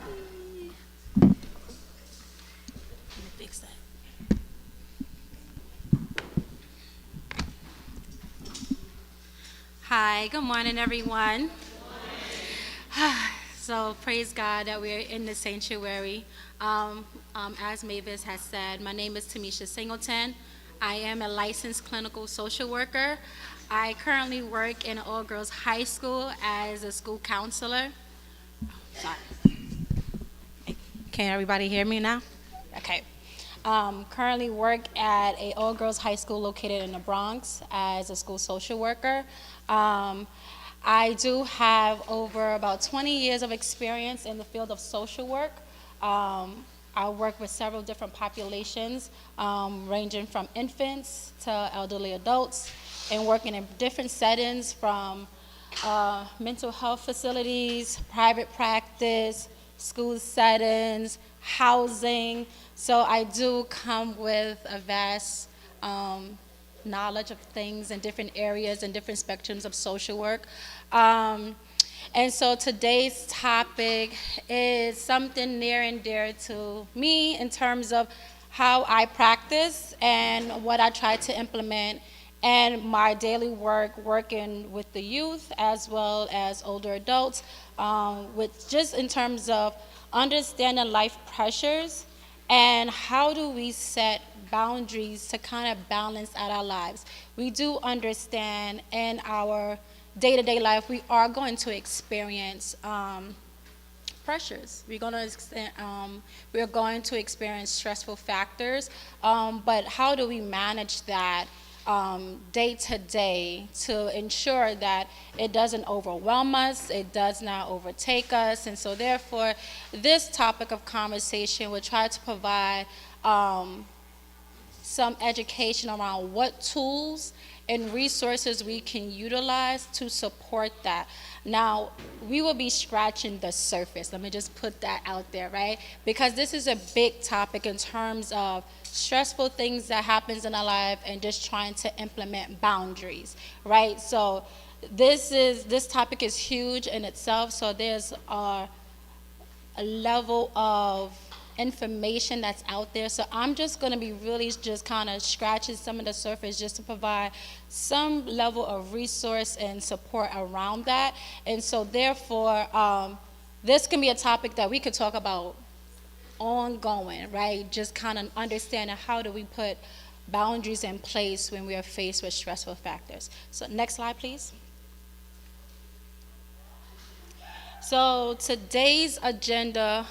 Let me fix that. Hi, good morning, everyone. So praise God that we're in the sanctuary. As Mavis has said, my name is Tamisha Singleton. I am a licensed clinical social worker. I currently work in an all-girls high school as a school counselor. Sorry. Can everybody hear me now? Okay. Currently work at a all-girls high school located in the Bronx as a school social worker. Um, I do have over about 20 years of experience in the field of social work. I work with several different populations, ranging from infants to elderly adults, and working in different settings from mental health facilities, private practice, school settings, housing. So I do come with a vast knowledge of things in different areas and different spectrums of social work. And so today's topic is something near and dear to me in terms of how I practice and what I try to implement and my daily work working with the youth as well as older adults, with just in terms of understanding life pressures and how do we set boundaries to kind of balance out our lives. We do understand in our day-to-day life we are going to experience pressures. We're going to experience stressful factors, but how do we manage that day to day to ensure that it doesn't overwhelm us, it does not overtake us, and so therefore, this topic of conversation will try to provide some education around what tools and resources we can utilize to support that. Now, we will be scratching the surface. Let me just put that out there, right? Because this is a big topic in terms of stressful things that happens in our life and just trying to implement boundaries, right? So this topic is huge in itself. So there's a level of information that's out there. So I'm just going to be really just kind of scratching some of the surface just to provide some level of resource and support around that. And so therefore, this can be a topic that we could talk about ongoing, right? Just kind of understanding how do we put boundaries in place when we are faced with stressful factors. So next slide, please. So today's agenda,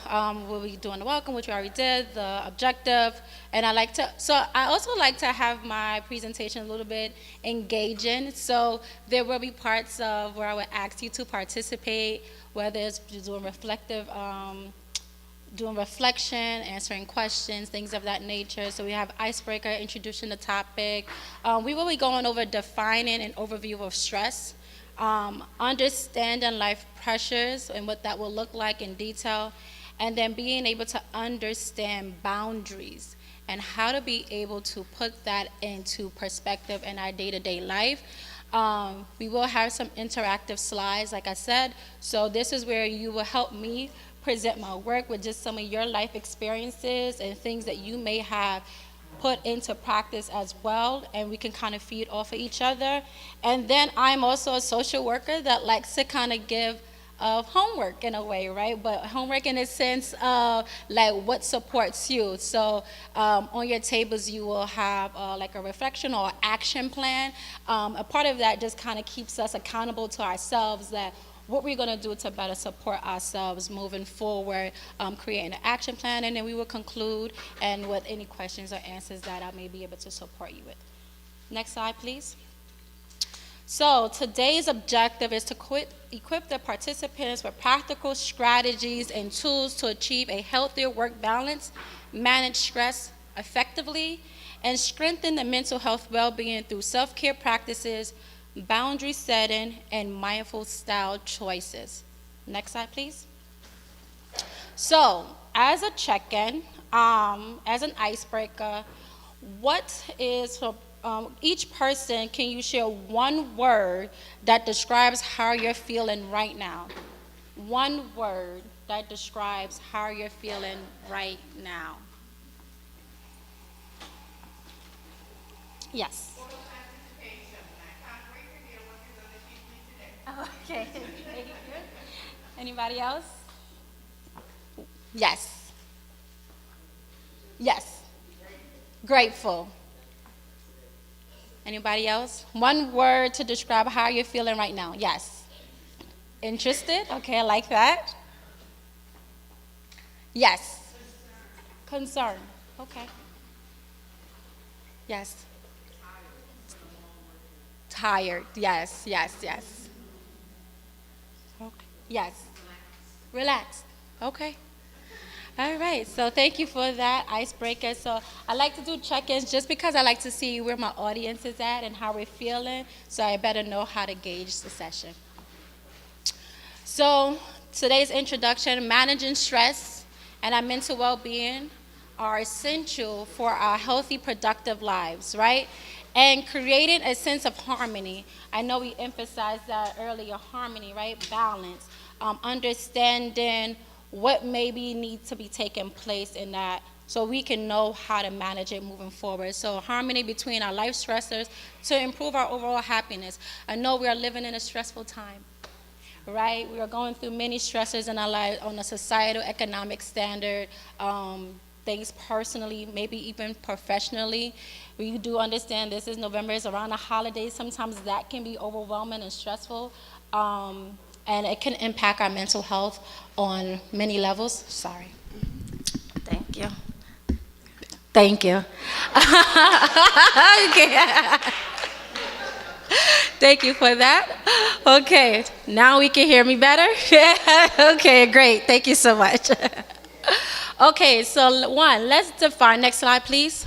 we'll be doing the welcome, which we already did, the objective, and I also like to have my presentation a little bit engaging. So there will be parts of where I would ask you to participate, whether it's doing reflection, answering questions, things of that nature. So we have icebreaker, introducing the topic. We will be going over defining an overview of stress, understanding life pressures and what that will look like in detail, and then being able to understand boundaries and how to be able to put that into perspective in our day-to-day life. We will have some interactive slides, like I said, so this is where you will help me present my work with just some of your life experiences and things that you may have put into practice as well, and we can kind of feed off of each other. And then I'm also a social worker that likes to kind of give homework in a way, right? But homework in a sense of like what supports you. So on your tables you will have like a reflection or action plan. A part of that just kind of keeps us accountable to ourselves that what we're going to do to better support ourselves moving forward, creating an action plan, and then we will conclude and with any questions or answers that I may be able to support you with. Next slide, please. So today's objective is to equip the participants with practical strategies and tools to achieve a healthier work balance, manage stress effectively, and strengthen the mental health well-being through self-care practices, boundary setting, and mindful style choices. Next slide, please. So, as a check-in, as an icebreaker, each person, can you share one word that describes how you're feeling right now? one word that describes how you're feeling right now. Yes. Okay. Thank you. Anybody else? Yes. Yes. Grateful. Anybody else? One word to describe how you're feeling right now. Yes. Interested? Okay, I like that. Yes. Concern. Okay. Yes. Tired. Yes, yes, yes. Okay. Yes. Relaxed. Okay. All right. So thank you for that icebreaker. So I like to do check-ins just because I like to see where my audience is at and how we're feeling. So I better know how to gauge the session. So today's introduction, managing stress and our mental well-being are essential for our healthy, productive lives, right? And creating a sense of harmony. I know we emphasized that earlier, harmony, right? Balance, understanding what maybe needs to be taking place in that so we can know how to manage it moving forward. So harmony between our life stressors to improve our overall happiness. I know we are living in a stressful time, right? We are going through many stressors in our life on a societal, economic standard, things personally, maybe even professionally. We do understand this is November, it's around the holidays. Sometimes that can be overwhelming and stressful, and it can impact our mental health on many levels. Sorry. Thank you. Thank you. Okay. Thank you for that. Okay, now we can hear me better? Okay, great. Thank you so much. Okay, so one, let's define, next slide please.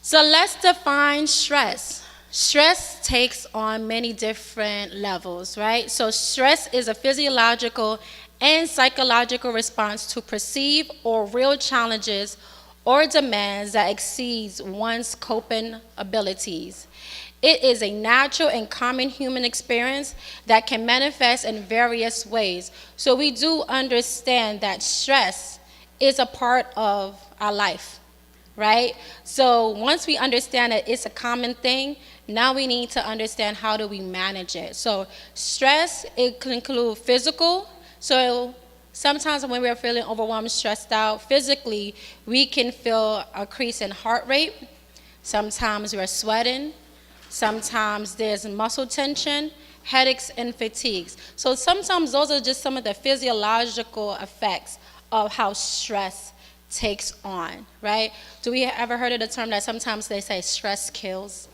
So let's define stress. Stress takes on many different levels, right? So stress is a physiological and psychological response to perceived or real challenges or demands that exceeds one's coping abilities. It is a natural and common human experience that can manifest in various ways. So we do understand that stress is a part of our life, right? So once we understand that it's a common thing, now we need to understand how do we manage it. So stress, it can include physical. So sometimes when we're feeling overwhelmed, stressed out, physically, we can feel a increase in heart rate. Sometimes we're sweating. Sometimes there's muscle tension, headaches, and fatigues. So sometimes those are just some of the physiological effects of how stress takes on, right? Do we ever heard of the term that sometimes they say stress kills,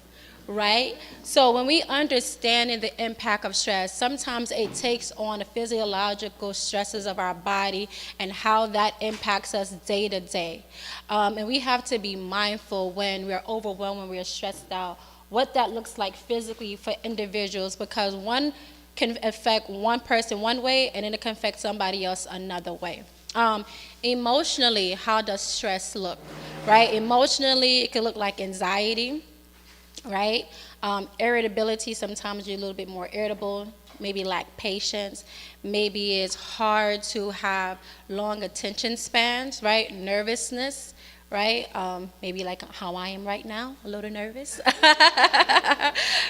right? So when we understand the impact of stress, sometimes it takes on the physiological stresses of our body and how that impacts us day to day. And we have to be mindful when we're overwhelmed, when we're stressed out, what that looks like physically for individuals, because one can affect one person one way and then it can affect somebody else another way. Emotionally, how does stress look, right? Emotionally, it can look like anxiety, right? Irritability, sometimes you're a little bit more irritable, maybe lack patience, maybe it's hard to have long attention spans, right? Nervousness, right? Maybe like how I am right now, a little nervous,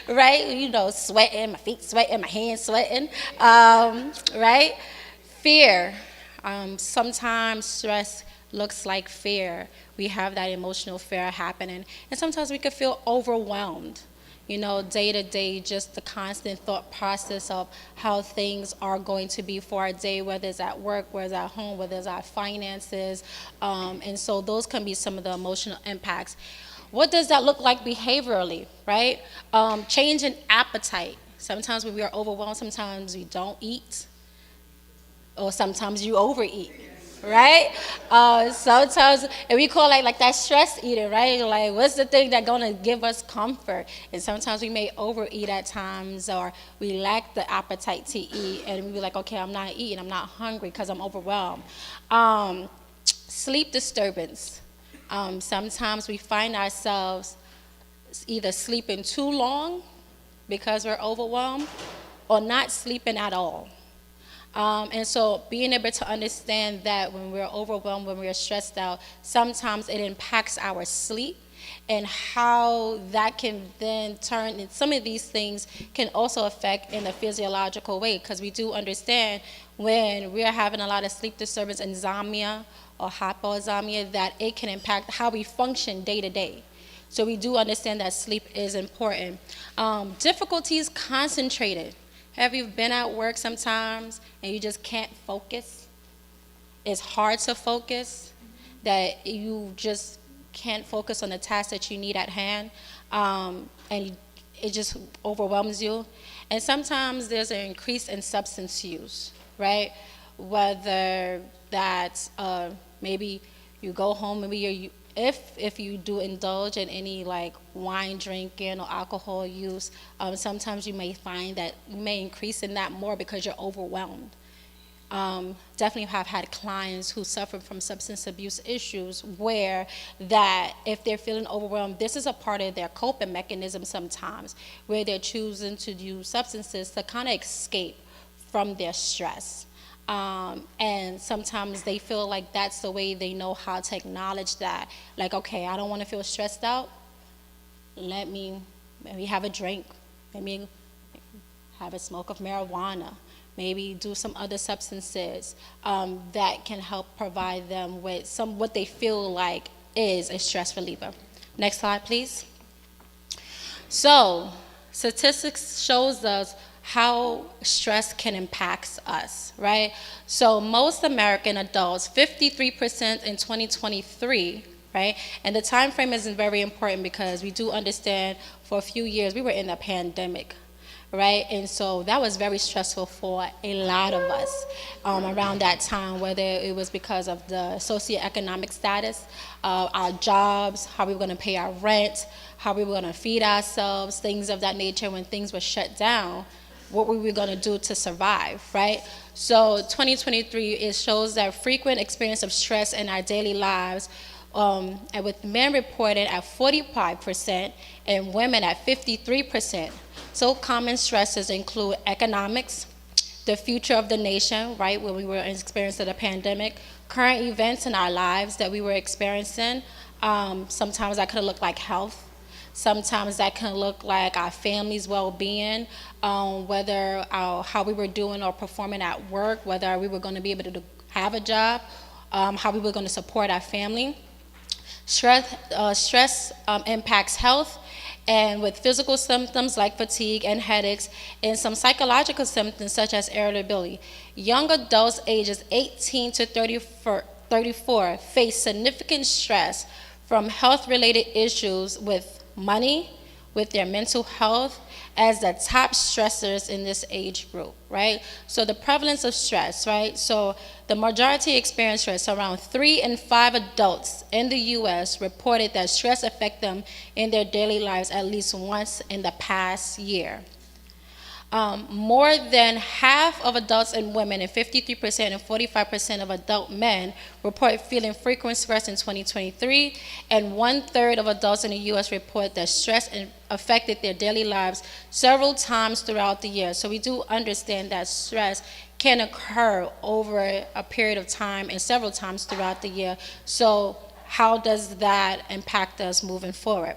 right? You know, sweating, my feet sweating, my hands sweating, right? Fear. Sometimes stress looks like fear. We have that emotional fear happening. And sometimes we could feel overwhelmed, you know, day to day, just the constant thought process of how things are going to be for our day, whether it's at work, whether it's at home, whether it's our finances. And so those can be some of the emotional impacts. What does that look like behaviorally, right? Change in appetite. Sometimes when we are overwhelmed, sometimes we don't eat, or sometimes you overeat, right? Sometimes, and we call it like that stress eating, right? Like, what's the thing that's gonna give us comfort? And sometimes we may overeat at times, or we lack the appetite to eat, and we be like, okay, I'm not eating, I'm not hungry because I'm overwhelmed. Sleep disturbance. Sometimes we find ourselves either sleeping too long because we're overwhelmed, or not sleeping at all. And so being able to understand that when we're overwhelmed, when we're stressed out, sometimes it impacts our sleep, and how that can then turn, and some of these things can also affect in a physiological way, because we do understand when we are having a lot of sleep disturbance, insomnia or hypoisomnia, that it can impact how we function day to day. So we do understand that sleep is important. Difficulties concentrated. Have you been at work sometimes and you just can't focus? It's hard to focus, that you just can't focus on the task that you need at hand, and it just overwhelms you. And sometimes there's an increase in substance use, right? Whether that's maybe you go home, maybe if you do indulge in any like wine drinking or alcohol use, sometimes you may find that you may increase in that more because you're overwhelmed. Definitely have had clients who suffer from substance abuse issues, where that if they're feeling overwhelmed, this is a part of their coping mechanism sometimes, where they're choosing to use substances to kind of escape from their stress. And sometimes they feel like that's the way they know how to acknowledge that. Like, okay, I don't want to feel stressed out. Let me maybe have a drink. Maybe have a smoke of marijuana. Maybe do some other substances that can help provide them with some what they feel like is a stress reliever. Next slide, please. So, statistics shows us how stress can impact us, right? So most American adults, 53% in 2023, right? And the time frame is very important because we do understand for a few years we were in a pandemic, right? And so that was very stressful for a lot of us around that time, whether it was because of the socioeconomic status, our jobs, how we were going to pay our rent, how we were going to feed ourselves, things of that nature. When things were shut down, what were we going to do to survive, right? So 2023, it shows that frequent experience of stress in our daily lives, and with men reported at 45% and women at 53%. So common stresses include economics, the future of the nation, right, when we were experiencing the pandemic, current events in our lives that we were experiencing. Sometimes that could look like health. Sometimes that can look like our family's well-being, whether how we were doing or performing at work, whether we were going to be able to have a job, how we were going to support our family. Stress impacts health, and with physical symptoms like fatigue and headaches, and some psychological symptoms such as irritability. Young adults ages 18 to 34 face significant stress from health-related issues with money, with their mental health, as the top stressors in this age group, right? So the prevalence of stress, right? So the majority experience stress. Around 3 in 5 adults in the U.S. reported that stress affect them in their daily lives at least once in the past year. More than half of adults and women, and 53% and 45% of adult men, report feeling frequent stress in 2023, and 1/3 of adults in the U.S. report that stress affected their daily lives several times throughout the year. So we do understand that stress can occur over a period of time and several times throughout the year. So how does that impact us moving forward?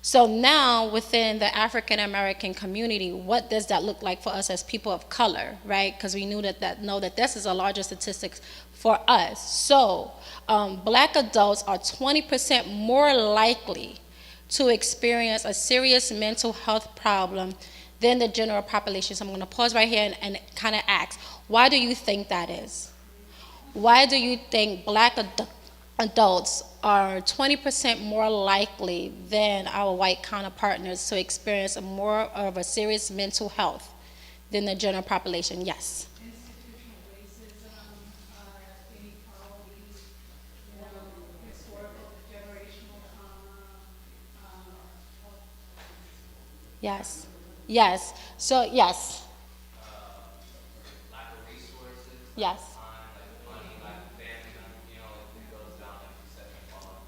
So now within the African American community, what does that look like for us as people of color, right? Because we know that this is a larger statistic for us. So black adults are 20% more likely to experience a serious mental health problem than the general population. So I'm going to pause right here and kind of ask, why do you think that is? Why do you think black adults are 20% more likely than our white counterpartners to experience more of a serious mental health than the general population? Yes. Institutional racism, inequalities, historical, generational trauma. Yes. Yes. So, yes. Lack of resources, lack Yes. of time, lack of money, lack of family, it goes down like the second column.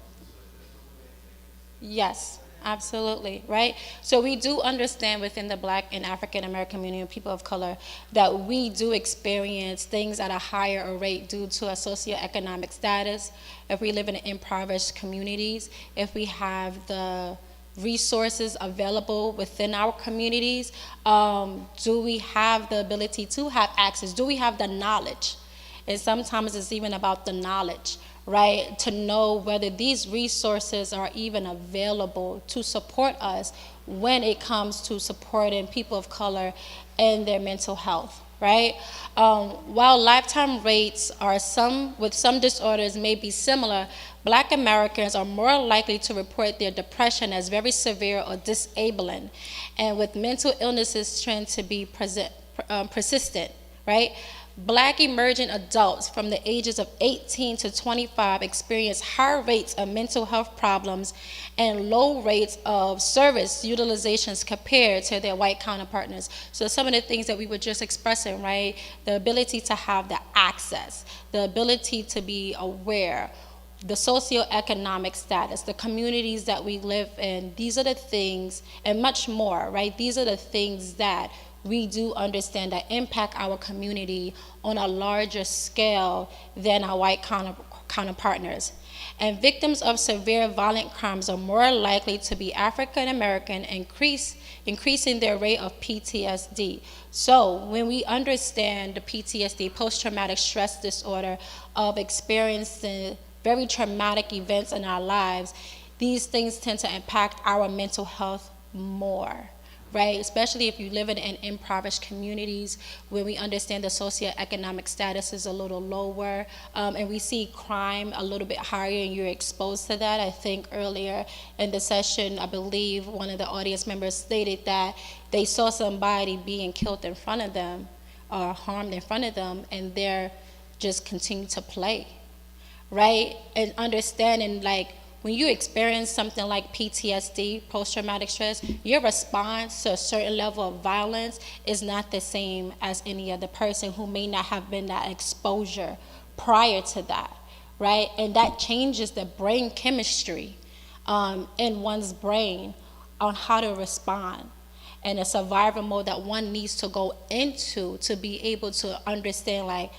Yes. Absolutely, right? So we do understand within the Black and African American community and people of color that we do experience things at a higher rate due to a socioeconomic status. If we live in impoverished communities, if we have the resources available within our communities, do we have the ability to have access? Do we have the knowledge? And sometimes it's even about the knowledge, right? To know whether these resources are even available to support us when it comes to supporting people of color and their mental health, right? While lifetime rates are with some disorders may be similar, Black Americans are more likely to report their depression as very severe or disabling, and with mental illnesses trend to be persistent, right? Black emerging adults from the ages of 18 to 25 experience higher rates of mental health problems and low rates of service utilizations compared to their white counterparts. So some of the things that we were just expressing, right? The ability to have the access, the ability to be aware, the socioeconomic status, the communities that we live in, these are the things, and much more, right? These are the things that we do understand that impact our community on a larger scale than our white counterpartners. And victims of severe violent crimes are more likely to be African American, increasing their rate of PTSD. So when we understand the PTSD, post-traumatic stress disorder, of experiencing very traumatic events in our lives, these things tend to impact our mental health more, right? Especially if you live in impoverished communities where we understand the socioeconomic status is a little lower, and we see crime a little bit higher and you're exposed to that. I think earlier in the session, I believe one of the audience members stated that they saw somebody being killed in front of them or harmed in front of them, and they're just continue to play, right? And understanding, like, when you experience something like PTSD, post-traumatic stress, your response to a certain level of violence is not the same as any other person who may not have been that exposure prior to that, right? And that changes the brain chemistry in one's brain on how to respond, and a survival mode that one needs to go into to be able to understand, like,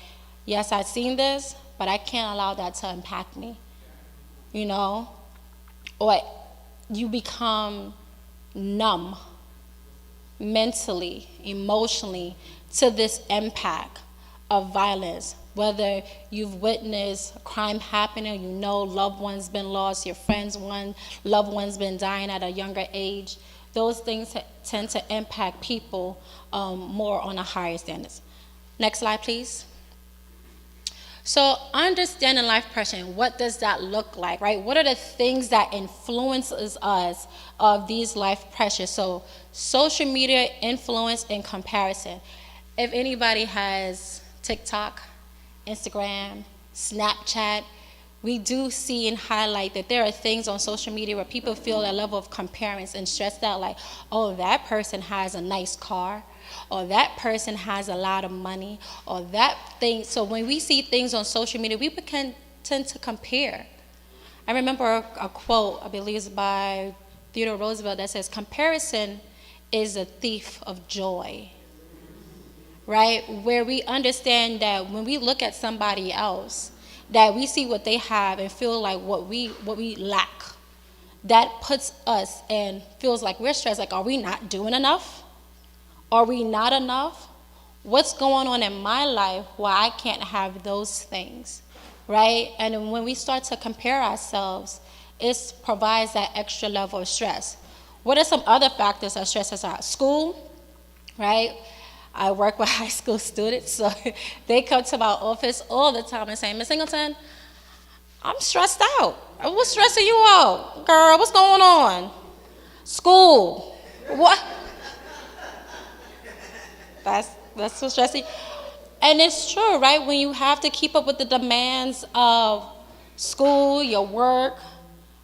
yes, I've seen this, but I can't allow that to impact me, you know? Or you become numb mentally, emotionally to this impact of violence. Whether you've witnessed a crime happening, you know loved ones been lost, your friends, loved ones been dying at a younger age, those things tend to impact people more on a higher standards. Next slide, please. So understanding life pressure, what does that look like, right? What are the things that influences us of these life pressures? So social media influence and comparison. If anybody has TikTok, Instagram, Snapchat, we do see and highlight that there are things on social media where people feel a level of comparison and stressed out, like, oh, that person has a nice car, or that person has a lot of money, or that thing. So when we see things on social media, we tend to compare. I remember a quote, I believe it's by Theodore Roosevelt, that says, comparison is a thief of joy, right? Where we understand that when we look at somebody else, that we see what they have and feel like what we lack. That puts us and feels like we're stressed, like, are we not doing enough? Are we not enough? What's going on in my life why I can't have those things, right? And when we start to compare ourselves, it provides that extra level of stress. What are some other factors that stress us out? School, right? I work with high school students, so they come to my office all the time and say, Ms. Singleton, I'm stressed out. What's stressing you out? Girl, what's going on? School. What? That's so stressing. And it's true, right? When you have to keep up with the demands of school, your work,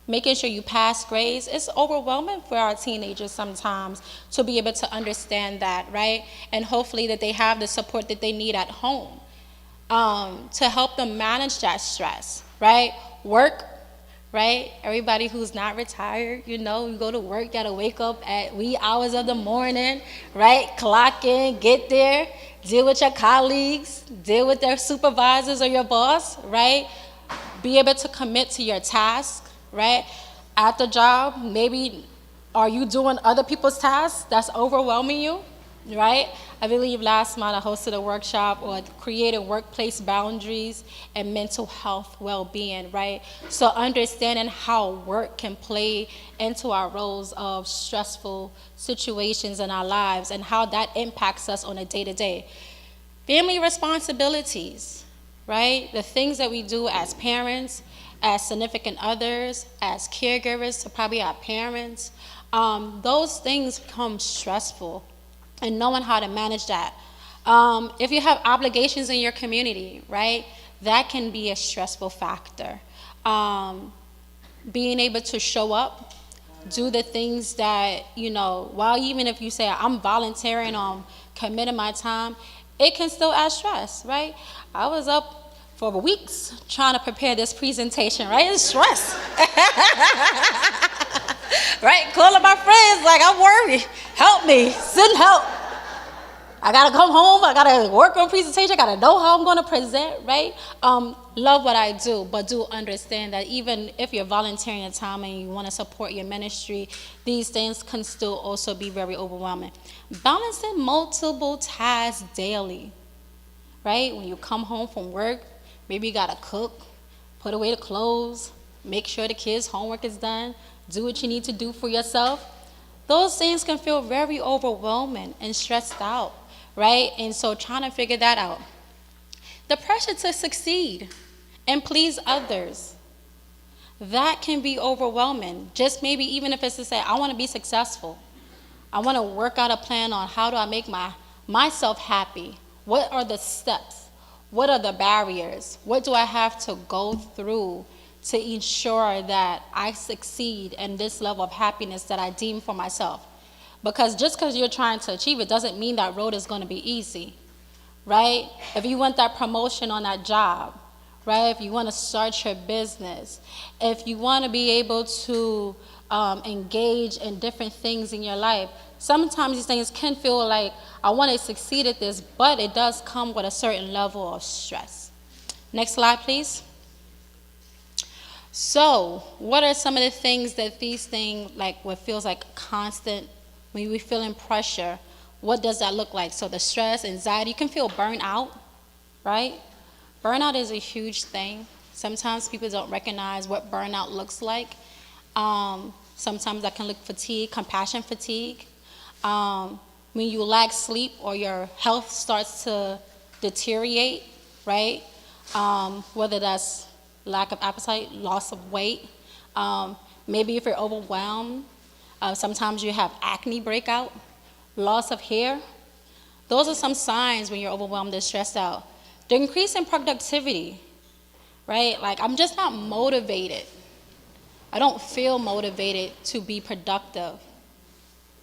making sure you pass grades, it's overwhelming for our teenagers sometimes to be able to understand that, right? And hopefully that they have the support that they need at home to help them manage that stress, right? Work, right? Everybody who's not retired, you know, you go to work, gotta wake up at wee hours of the morning, right? Clock in, get there, deal with your colleagues, deal with their supervisors or your boss, right? Be able to commit to your task, right? At the job, maybe are you doing other people's tasks that's overwhelming you, right? I believe last month I hosted a workshop on creating workplace boundaries and mental health well-being, right? So understanding how work can play into our roles of stressful situations in our lives and how that impacts us on a day-to-day. Family responsibilities, right? The things that we do as parents, as significant others, as caregivers to probably our parents, those things become stressful, and knowing how to manage that. If you have obligations in your community, right, that can be a stressful factor. Being able to show up, do the things that, you know, while even if you say, I'm volunteering on committing my time, it can still add stress, right? I was up for weeks trying to prepare this presentation, right? It's stress. Right? Calling my friends like, I'm worried. Help me. Send help. I gotta come home. I gotta work on presentation. I gotta know how I'm gonna present, right? Love what I do, but do understand that even if you're volunteering your time and you want to support your ministry, these things can still also be very overwhelming. Balancing multiple tasks daily, right? When you come home from work, maybe you gotta cook, put away the clothes, make sure the kids' homework is done, do what you need to do for yourself. Those things can feel very overwhelming and stressed out, right? And so trying to figure that out. The pressure to succeed and please others, that can be overwhelming. Just maybe even if it's to say, I want to be successful. I want to work out a plan on how do I make myself happy. What are the steps? What are the barriers? What do I have to go through to ensure that I succeed in this level of happiness that I deem for myself? Because just because you're trying to achieve it doesn't mean that road is going to be easy, right? If you want that promotion on that job, right? If you want to start your business, if you want to be able to engage in different things in your life, sometimes these things can feel like, I want to succeed at this, but it does come with a certain level of stress. Next slide, please. So, what are some of the things that these things, like what feels like constant, when we're feeling pressure, what does that look like? So the stress, anxiety, you can feel burnt out, right? Burnout is a huge thing. Sometimes people don't recognize what burnout looks like. Sometimes that can look fatigue, compassion fatigue. When you lack sleep or your health starts to deteriorate, right? Whether that's lack of appetite, loss of weight. Maybe if you're overwhelmed, sometimes you have acne breakout, loss of hair. Those are some signs when you're overwhelmed and stressed out. The increase in productivity, right? Like, I'm just not motivated. I don't feel motivated to be productive.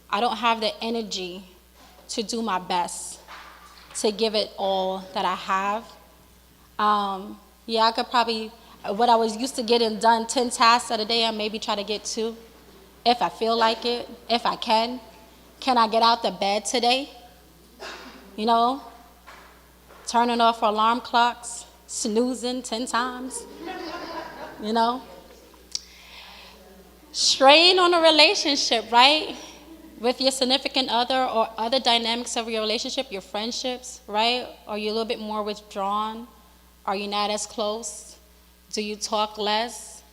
I don't have the energy to do my best, to give it all that I have. I could probably, what I was used to getting done 10 tasks at a day, I maybe try to get 2. If I feel like it, if I can. Can I get out the bed today? You know, turning off alarm clocks, snoozing 10 times, you know. Strain on a relationship, right? With your significant other or other dynamics of your relationship, your friendships, right? Are you a little bit more withdrawn? Are you not as close? Do you talk less?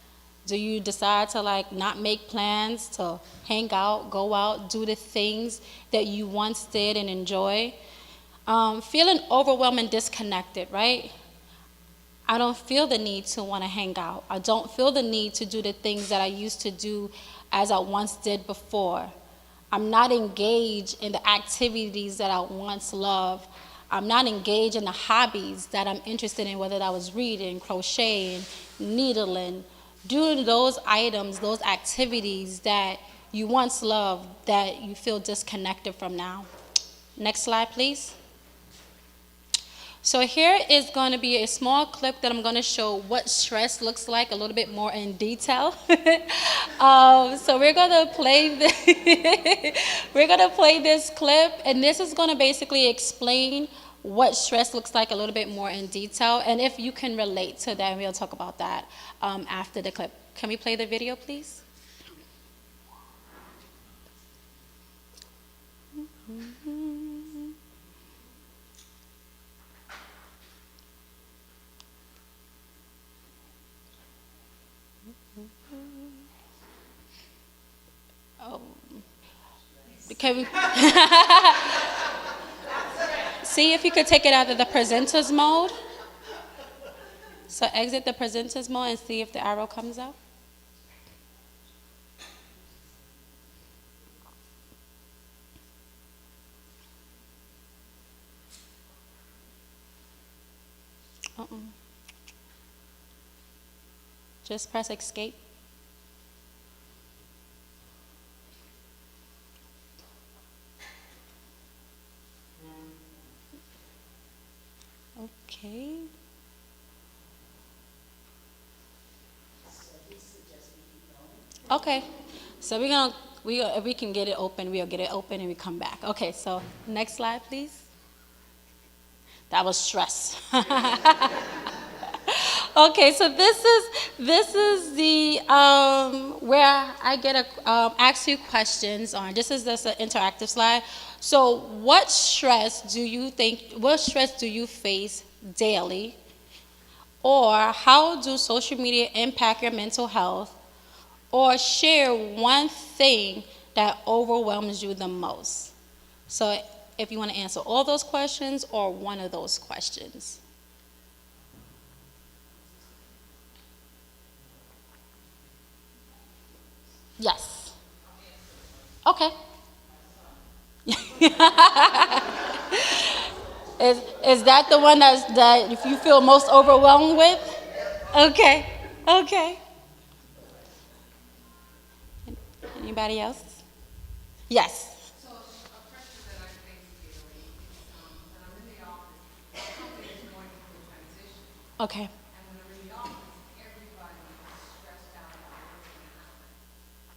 Do you decide to not make plans to hang out, go out, do the things that you once did and enjoy? Feeling overwhelmed and disconnected, right? I don't feel the need to want to hang out. I don't feel the need to do the things that I used to do as I once did before. I'm not engaged in the activities that I once loved. I'm not engaged in the hobbies that I'm interested in, whether that was reading, crocheting, needling, doing those items, those activities that you once loved that you feel disconnected from now. Next slide, please. So here is going to be a small clip that I'm going to show what stress looks like a little bit more in detail. So we're going to play we're going to play this clip, and this is going to basically explain what stress looks like a little bit more in detail, and if you can relate to that, we'll talk about that after the clip. Can we play the video, please? Oh, can we see if you could take it out of the presenters mode? So exit the presenters mode and see if the arrow comes up. Just press escape. Okay. Okay. So if we can get it open, we'll get it open and we come back. Okay, so next slide, please. That was stress. Okay, so this is the where I get to ask you questions on. This is an interactive slide. So what stress do you face daily? Or how do social media impact your mental health? Or share one thing that overwhelms you the most. So if you want to answer all those questions or one of those questions. Yes. Okay. Is that the one that if you feel most overwhelmed with? Okay. Okay. Anybody else? Yes. So a pressure that I face daily is when I'm in the office, the company is going through a transition. Okay. And when I'm in the office, everybody is stressed out about what's going to happen.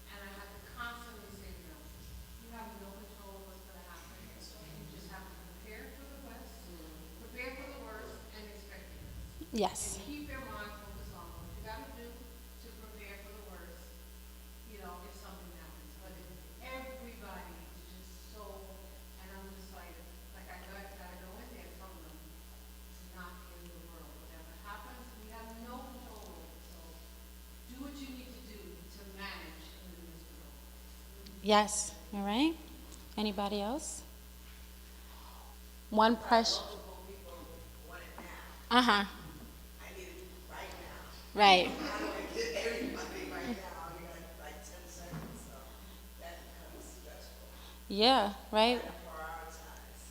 And I have to constantly say to them, you have no control of what's going to happen. So you just have to prepare for the best, prepare for the worst, and expect the best. Yes. And keep your mind focused on what you got to do to prepare for the worst, if something happens. But if everybody is just so, and I'm just like I gotta go in there and tell them, it's not the end of the world. Whatever happens, we have no control over it. So do what you need to do to manage in the midst of it. Yes. All right. Anybody else? One pressure. Uh-huh. I need it right now. Right. I don't want to get everybody right now. You got like 10 seconds, so that becomes stressful. Yeah, right. And prioritize.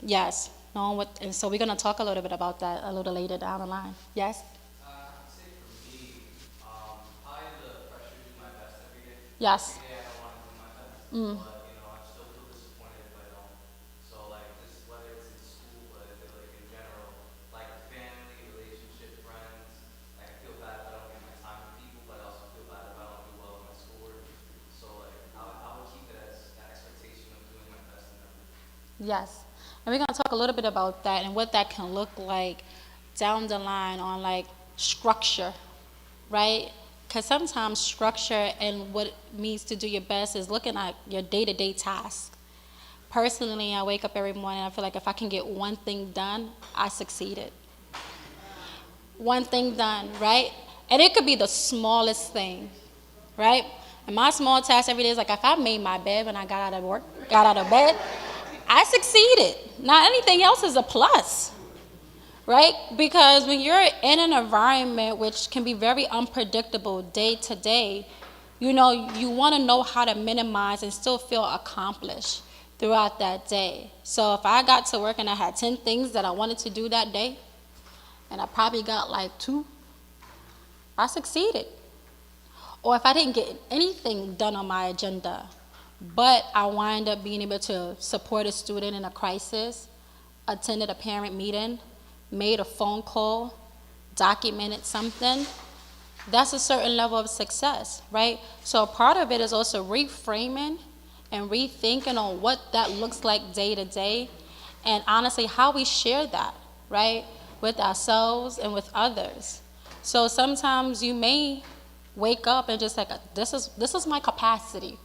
Yes. No, and so we're going to talk a little bit about that a little later down the line. Yes? I would say for me, probably the pressure to do my best every day. Yes. Every day I don't want to do my best, Mm. but I still feel disappointed if I don't. So like just whether it's in school, but like in general, like family, relationship, friends, like I feel bad if I don't get my time with people, but I also feel bad if I don't do well in my schoolwork. So like I would keep it as that expectation of doing my best in everything. Yes. And we're going to talk a little bit about that and what that can look like down the line on like structure, right? Because sometimes structure and what it means to do your best is looking at your day-to-day tasks. Personally, I wake up every morning and I feel like if I can get one thing done, I succeeded. One thing done, right? And it could be the smallest thing, right? And my small task every day is like if I made my bed when I got out of bed, I succeeded. Now anything else is a plus, right? Because when you're in an environment which can be very unpredictable day to day, you want to know how to minimize and still feel accomplished throughout that day. So if I got to work and I had 10 things that I wanted to do that day, and I probably got like 2, I succeeded. Or if I didn't get anything done on my agenda, but I wind up being able to support a student in a crisis, attended a parent meeting, made a phone call, documented something, that's a certain level of success, right? So a part of it is also reframing and rethinking on what that looks like day to day, and honestly, how we share that, right, with ourselves and with others. So sometimes you may wake up and just like, this is my capacity.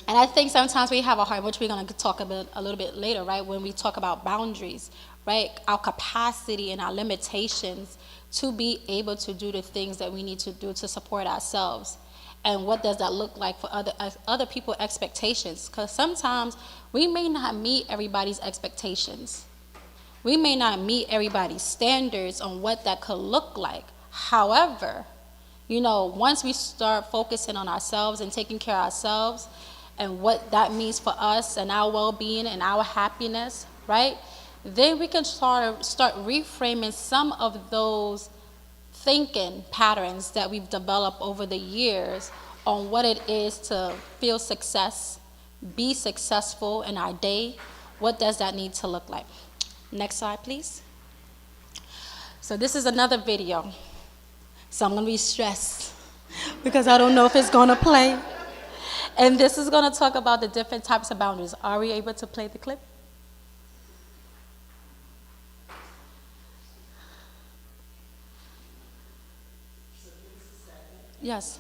And I think sometimes we have a hard, which we're going to talk about a little bit later, right, when we talk about boundaries, right, our capacity and our limitations to be able to do the things that we need to do to support ourselves. And what does that look like for other people's expectations? Because sometimes we may not meet everybody's expectations. We may not meet everybody's standards on what that could look like. However, once we start focusing on ourselves and taking care of ourselves and what that means for us and our well-being and our happiness, right, then we can start reframing some of those thinking patterns that we've developed over the years on what it is to feel success, be successful in our day. What does that need to look like? Next slide, please. So this is another video. So I'm going to be stressed because I don't know if it's going to play. And this is going to talk about the different types of boundaries. Are we able to play the clip? Yes.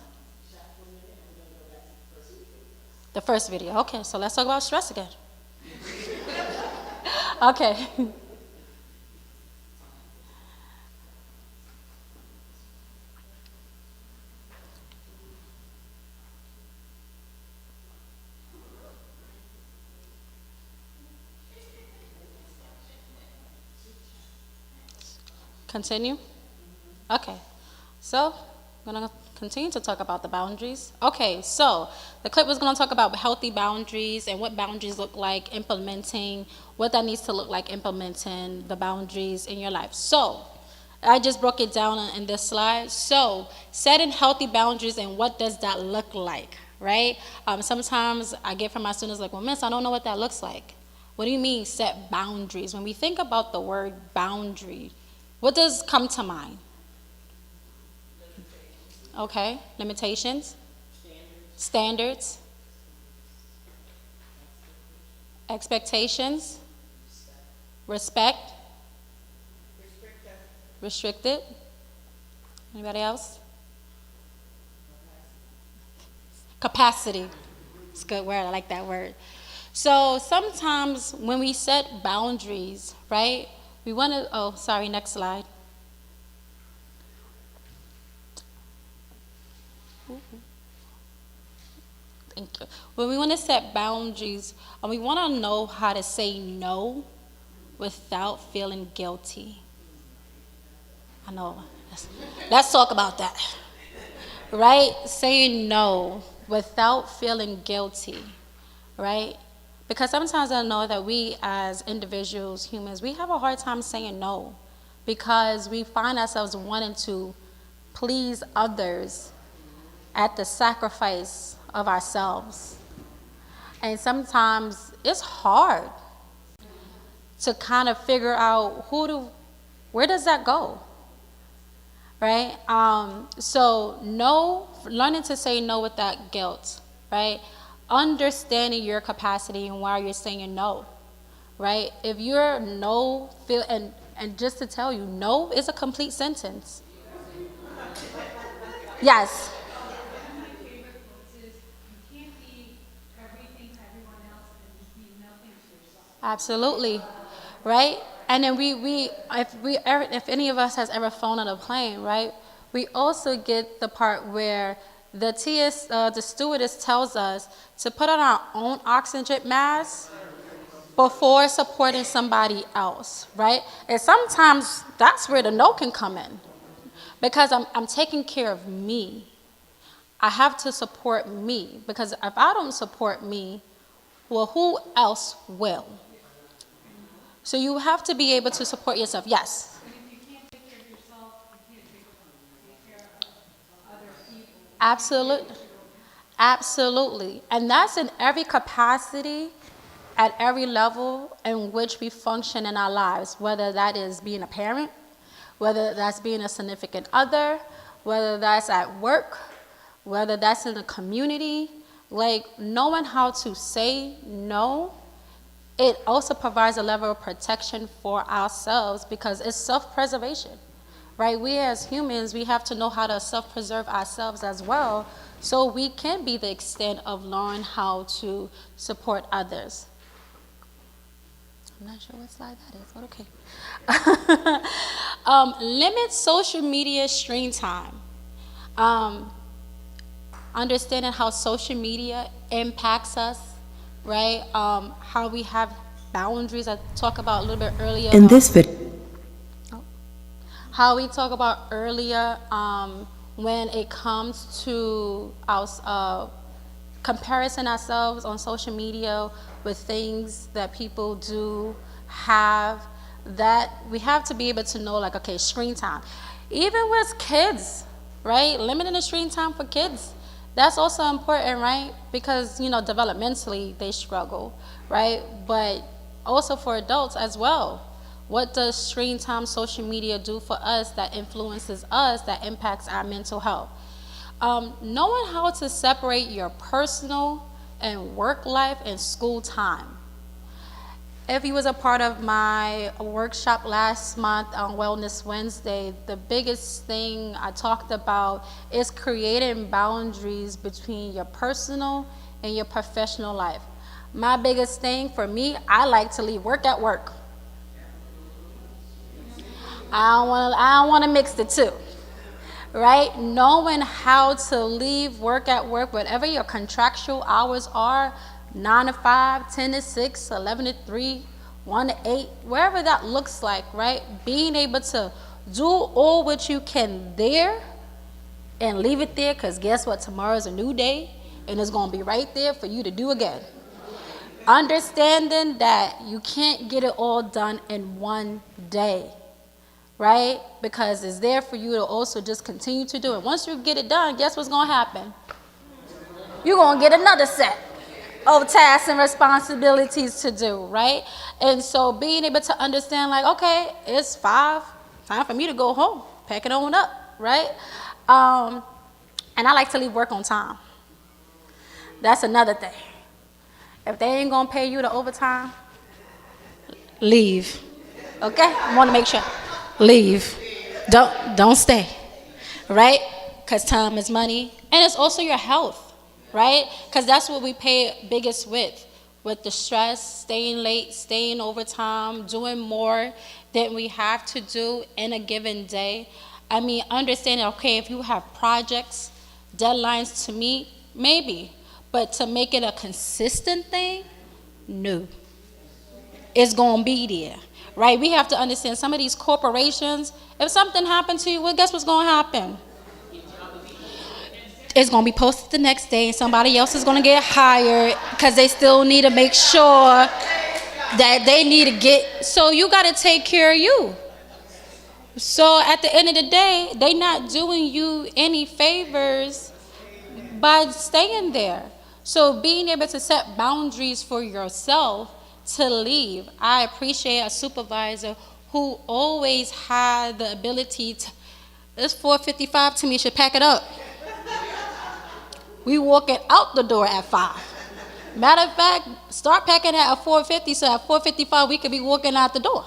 The first video. Okay, so let's talk about stress again. Okay. Continue? Okay. So, I'm going to continue to talk about the boundaries. Okay, so the clip was going to talk about healthy boundaries and what boundaries look like, implementing, what that needs to look like, implementing the boundaries in your life. So, I just broke it down in this slide. So, setting healthy boundaries and what does that look like, right? Sometimes I get from my students like, well, miss, I don't know what that looks like. What do you mean set boundaries? When we think about the word boundary, what does come to mind? Okay, limitations, standards, expectations, respect, restricted. Anybody else? Capacity. It's a good word. I like that word. So sometimes when we set boundaries, right, we want to, next slide. Thank you. When we want to set boundaries, we want to know how to say no without feeling guilty. I know. Let's talk about that. Right? Saying no without feeling guilty. Right? Because sometimes I know that we as individuals, humans, we have a hard time saying no because we find ourselves wanting to please others at the sacrifice of ourselves. And sometimes it's hard to kind of figure out where does that go, right? So no, learning to say no without guilt, right? Understanding your capacity and why you're saying no, right? If you're no, and just to tell you, no is a complete sentence. Yes. Absolutely, right? And then if any of us has ever flown on a plane, right? We also get the part where the stewardess tells us to put on our own oxygen mask before supporting somebody else, right? And sometimes that's where the no can come in, because I'm taking care of me. I have to support me, because if I don't support me, well, who else will? So you have to be able to support yourself. Yes. And if you can't take care of yourself, you can't take care of other people. Absolutely. Absolutely. And that's in every capacity at every level in which we function in our lives, whether that is being a parent, whether that's being a significant other, whether that's at work, whether that's in the community. Like, knowing how to say no, it also provides a level of protection for ourselves because it's self-preservation, right? We as humans, we have to know how to self-preserve ourselves as well so we can be the extent of learning how to support others. I'm not sure what slide that is, but okay. Limit social media screen time. Understanding how social media impacts us, right? How we have boundaries. I talked about a little bit earlier. In this video, How we talk about earlier when it comes to our comparison ourselves on social media with things that people do have, that we have to be able to know, like, okay, screen time. Even with kids, right? Limiting the screen time for kids. That's also important, right? Because, developmentally they struggle, right? But also for adults as well. What does screen time, social media do for us that influences us, that impacts our mental health? Knowing how to separate your personal and work life and school time. If you was a part of my workshop last month on Wellness Wednesday, the biggest thing I talked about is creating boundaries between your personal and your professional life. My biggest thing for me, I like to leave work at work. I don't want to mix the two, right? Knowing how to leave work at work, whatever your contractual hours are, 9 to 5, 10 to 6, 11 to 3, 1 to 8, wherever that looks like, right? Being able to do all what you can there and leave it there, because guess what? Tomorrow's a new day, and it's going to be right there for you to do again. Understanding that you can't get it all done in one day, right? Because it's there for you to also just continue to do it. Once you get it done, guess what's going to happen? You're going to get another set of tasks and responsibilities to do, right? And so being able to understand, like, okay, it's 5, time for me to go home, pack it on up, right? And I like to leave work on time. That's another thing. If they ain't gonna pay you the overtime, leave. Okay? I want to make sure. Leave. Don't stay, right? Because time is money, and it's also your health, right? Because that's what we pay biggest with the stress, staying late, staying overtime, doing more than we have to do in a given day. I mean, understanding, okay, if you have projects, deadlines to meet, maybe, but to make it a consistent thing, no. It's gonna be there, right? We have to understand some of these corporations, if something happened to you, well, guess what's gonna happen? It's going to be posted the next day, and somebody else is going to get hired because they still need to make sure that they need to get. So you got to take care of you. So at the end of the day, they're not doing you any favors by staying there. So being able to set boundaries for yourself to leave. I appreciate a supervisor who always had the ability to, it's 4:55 to me, should pack it up. We walking out the door at 5. Matter of fact, start packing at 4:50, so at 4:55 we could be walking out the door,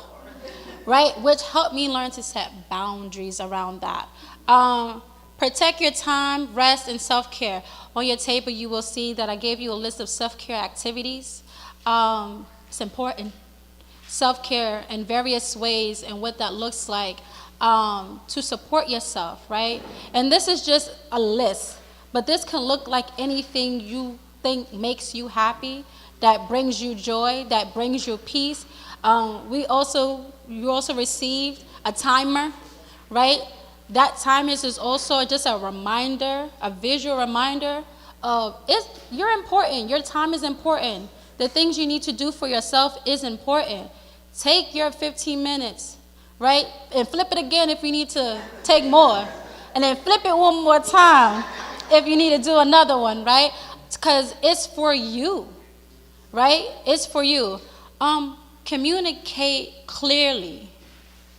right? Which helped me learn to set boundaries around that. Protect your time, rest, and self-care. On your table, you will see that I gave you a list of self-care activities. It's important. Self-care in various ways and what that looks like to support yourself, right? And this is just a list. But this can look like anything you think makes you happy, that brings you joy, that brings you peace. You also received a timer, right? That timer is also just a reminder, a visual reminder of you're important. Your time is important. The things you need to do for yourself is important. Take your 15 minutes, right? And flip it again if you need to take more. And then flip it one more time if you need to do another one, right? Because it's for you, right? It's for you. Communicate clearly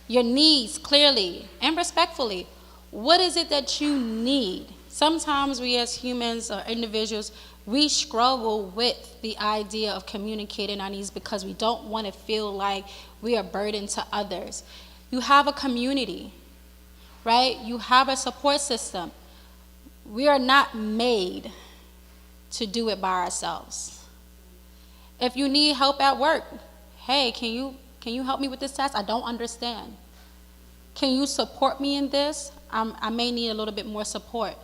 your needs clearly and respectfully. What is it that you need? Sometimes we as humans or individuals, we struggle with the idea of communicating our needs because we don't want to feel like we are burdened to others. You have a community, right? You have a support system. We are not made to do it by ourselves. If you need help at work, hey, can you help me with this task? I don't understand. Can you support me in this? I may need a little bit more support.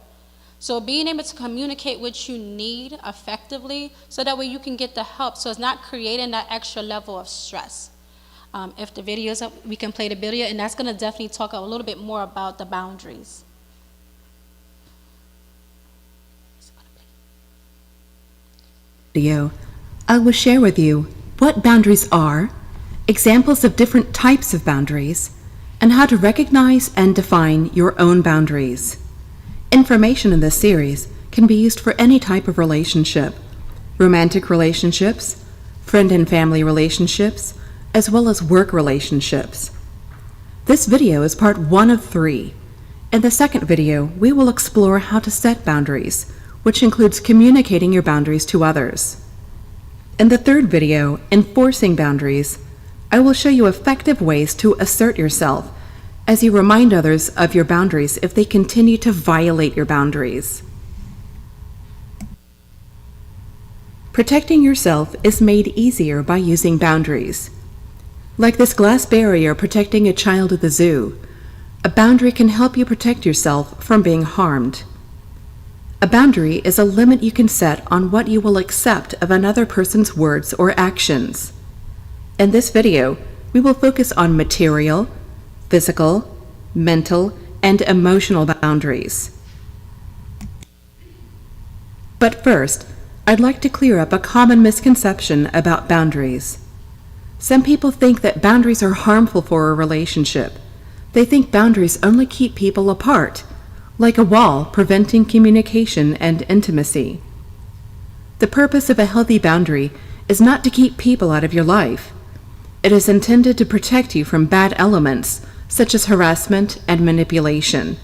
So being able to communicate what you need effectively so that way you can get the help so it's not creating that extra level of stress. If the video is up, we can play the video, and that's going to definitely talk a little bit more about the boundaries. Video, I will share with you what boundaries are, examples of different types of boundaries, and how to recognize and define your own boundaries. Information in this series can be used for any type of relationship, romantic relationships, friend and family relationships, as well as work relationships. This video is part 1 of 3. In the second video, we will explore how to set boundaries, which includes communicating your boundaries to others. In the third video, Enforcing Boundaries, I will show you effective ways to assert yourself as you remind others of your boundaries if they continue to violate your boundaries. Protecting yourself is made easier by using boundaries. Like this glass barrier protecting a child at the zoo, a boundary can help you protect yourself from being harmed. A boundary is a limit you can set on what you will accept of another person's words or actions. In this video, we will focus on material, physical, mental, and emotional boundaries. But first, I'd like to clear up a common misconception about boundaries. Some people think that boundaries are harmful for a relationship. They think boundaries only keep people apart, like a wall preventing communication and intimacy. The purpose of a healthy boundary is not to keep people out of your life. It is intended to protect you from bad elements, such as harassment and manipulation.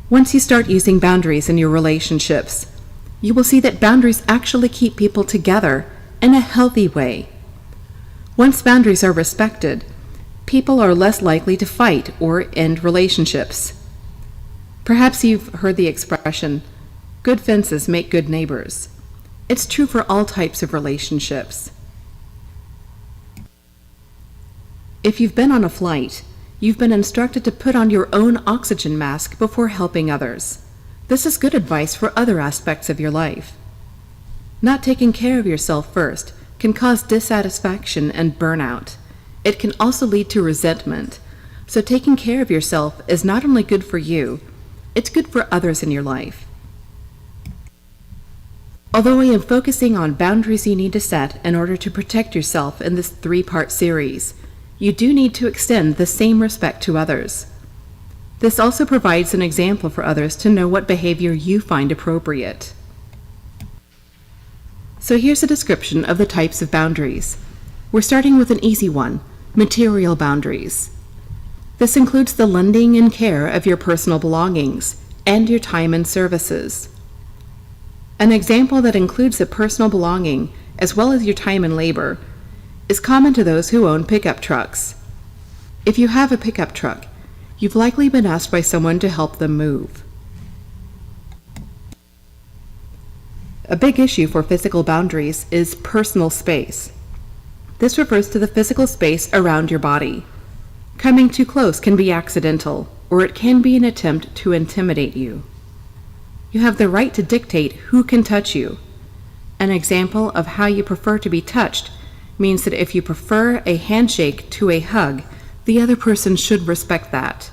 Once you start using boundaries in your relationships, you will see that boundaries actually keep people together in a healthy way. Once boundaries are respected, people are less likely to fight or end relationships. Perhaps you've heard the expression, good fences make good neighbors. It's true for all types of relationships. If you've been on a flight, you've been instructed to put on your own oxygen mask before helping others. This is good advice for other aspects of your life. Not taking care of yourself first can cause dissatisfaction and burnout. It can also lead to resentment. So taking care of yourself is not only good for you, it's good for others in your life. Although I am focusing on boundaries you need to set in order to protect yourself in this 3-part series, you do need to extend the same respect to others. This also provides an example for others to know what behavior you find appropriate. So here's a description of the types of boundaries. We're starting with an easy one, material boundaries. This includes the lending and care of your personal belongings and your time and services. An example that includes a personal belonging as well as your time and labor is common to those who own pickup trucks. If you have a pickup truck, you've likely been asked by someone to help them move. A big issue for physical boundaries is personal space. This refers to the physical space around your body. Coming too close can be accidental, or it can be an attempt to intimidate you. You have the right to dictate who can touch you. An example of how you prefer to be touched means that if you prefer a handshake to a hug, the other person should respect that.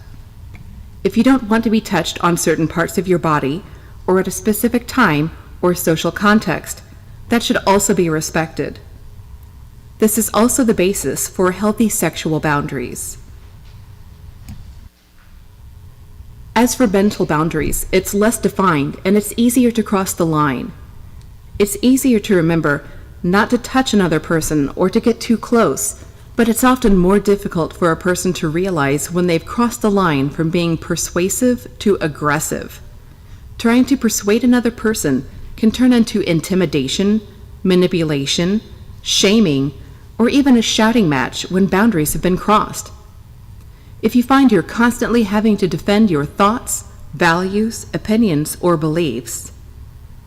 If you don't want to be touched on certain parts of your body, or at a specific time or social context, that should also be respected. This is also the basis for healthy sexual boundaries. As for mental boundaries, it's less defined and it's easier to cross the line. It's easier to remember not to touch another person or to get too close, but it's often more difficult for a person to realize when they've crossed the line from being persuasive to aggressive. Trying to persuade another person can turn into intimidation, manipulation, shaming, or even a shouting match when boundaries have been crossed. If you find you're constantly having to defend your thoughts, values, opinions, or beliefs,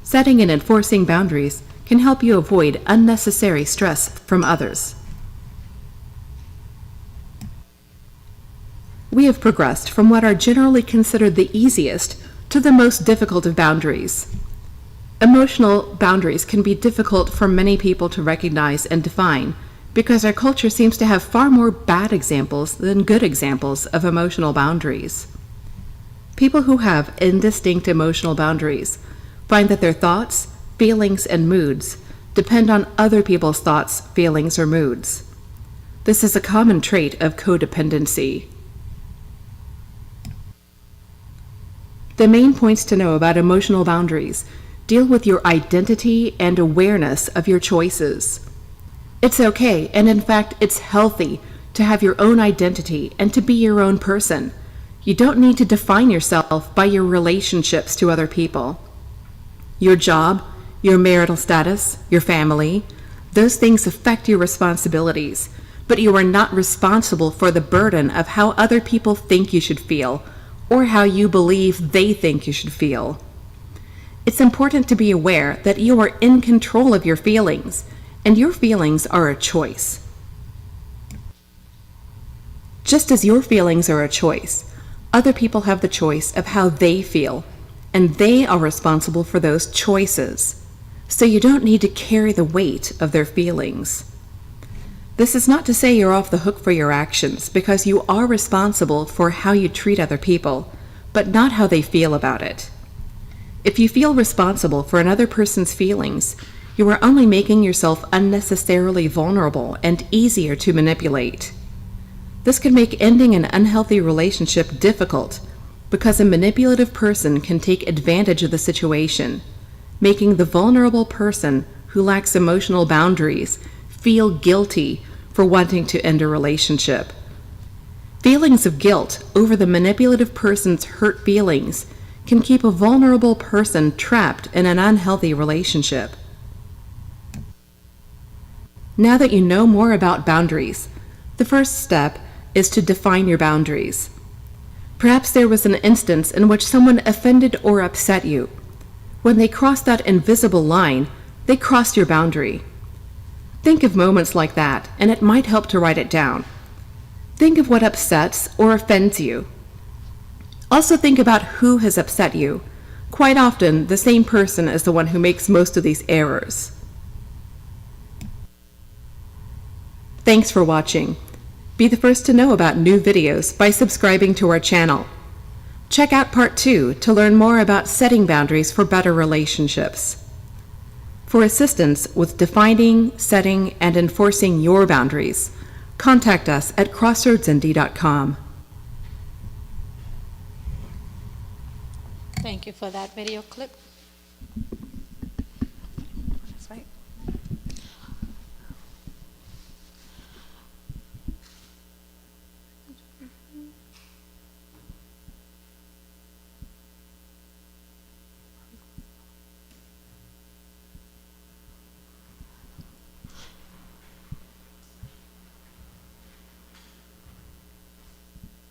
setting and enforcing boundaries can help you avoid unnecessary stress from others. We have progressed from what are generally considered the easiest to the most difficult of boundaries. Emotional boundaries can be difficult for many people to recognize and define because our culture seems to have far more bad examples than good examples of emotional boundaries. People who have indistinct emotional boundaries find that their thoughts, feelings, and moods depend on other people's thoughts, feelings, or moods. This is a common trait of codependency. The main points to know about emotional boundaries deal with your identity and awareness of your choices. It's okay, and in fact, it's healthy to have your own identity and to be your own person. You don't need to define yourself by your relationships to other people. Your job, your marital status, your family, those things affect your responsibilities, but you are not responsible for the burden of how other people think you should feel or how you believe they think you should feel. It's important to be aware that you are in control of your feelings, and your feelings are a choice. Just as your feelings are a choice, other people have the choice of how they feel, and they are responsible for those choices. So you don't need to carry the weight of their feelings. This is not to say you're off the hook for your actions, because you are responsible for how you treat other people, but not how they feel about it. If you feel responsible for another person's feelings, you are only making yourself unnecessarily vulnerable and easier to manipulate. This can make ending an unhealthy relationship difficult because a manipulative person can take advantage of the situation, making the vulnerable person who lacks emotional boundaries feel guilty for wanting to end a relationship. Feelings of guilt over the manipulative person's hurt feelings can keep a vulnerable person trapped in an unhealthy relationship. Now that you know more about boundaries, the first step is to define your boundaries. Perhaps there was an instance in which someone offended or upset you. When they crossed that invisible line, they crossed your boundary. Think of moments like that, and it might help to write it down. Think of what upsets or offends you. Also think about who has upset you. Quite often, the same person is the one who makes most of these errors. Thanks for watching. Be the first to know about new videos by subscribing to our channel. Check out Part 2 to learn more about setting boundaries for better relationships. For assistance with defining, setting, and enforcing your boundaries, contact us at crossroadsnd.com. Thank you for that video clip. That's right.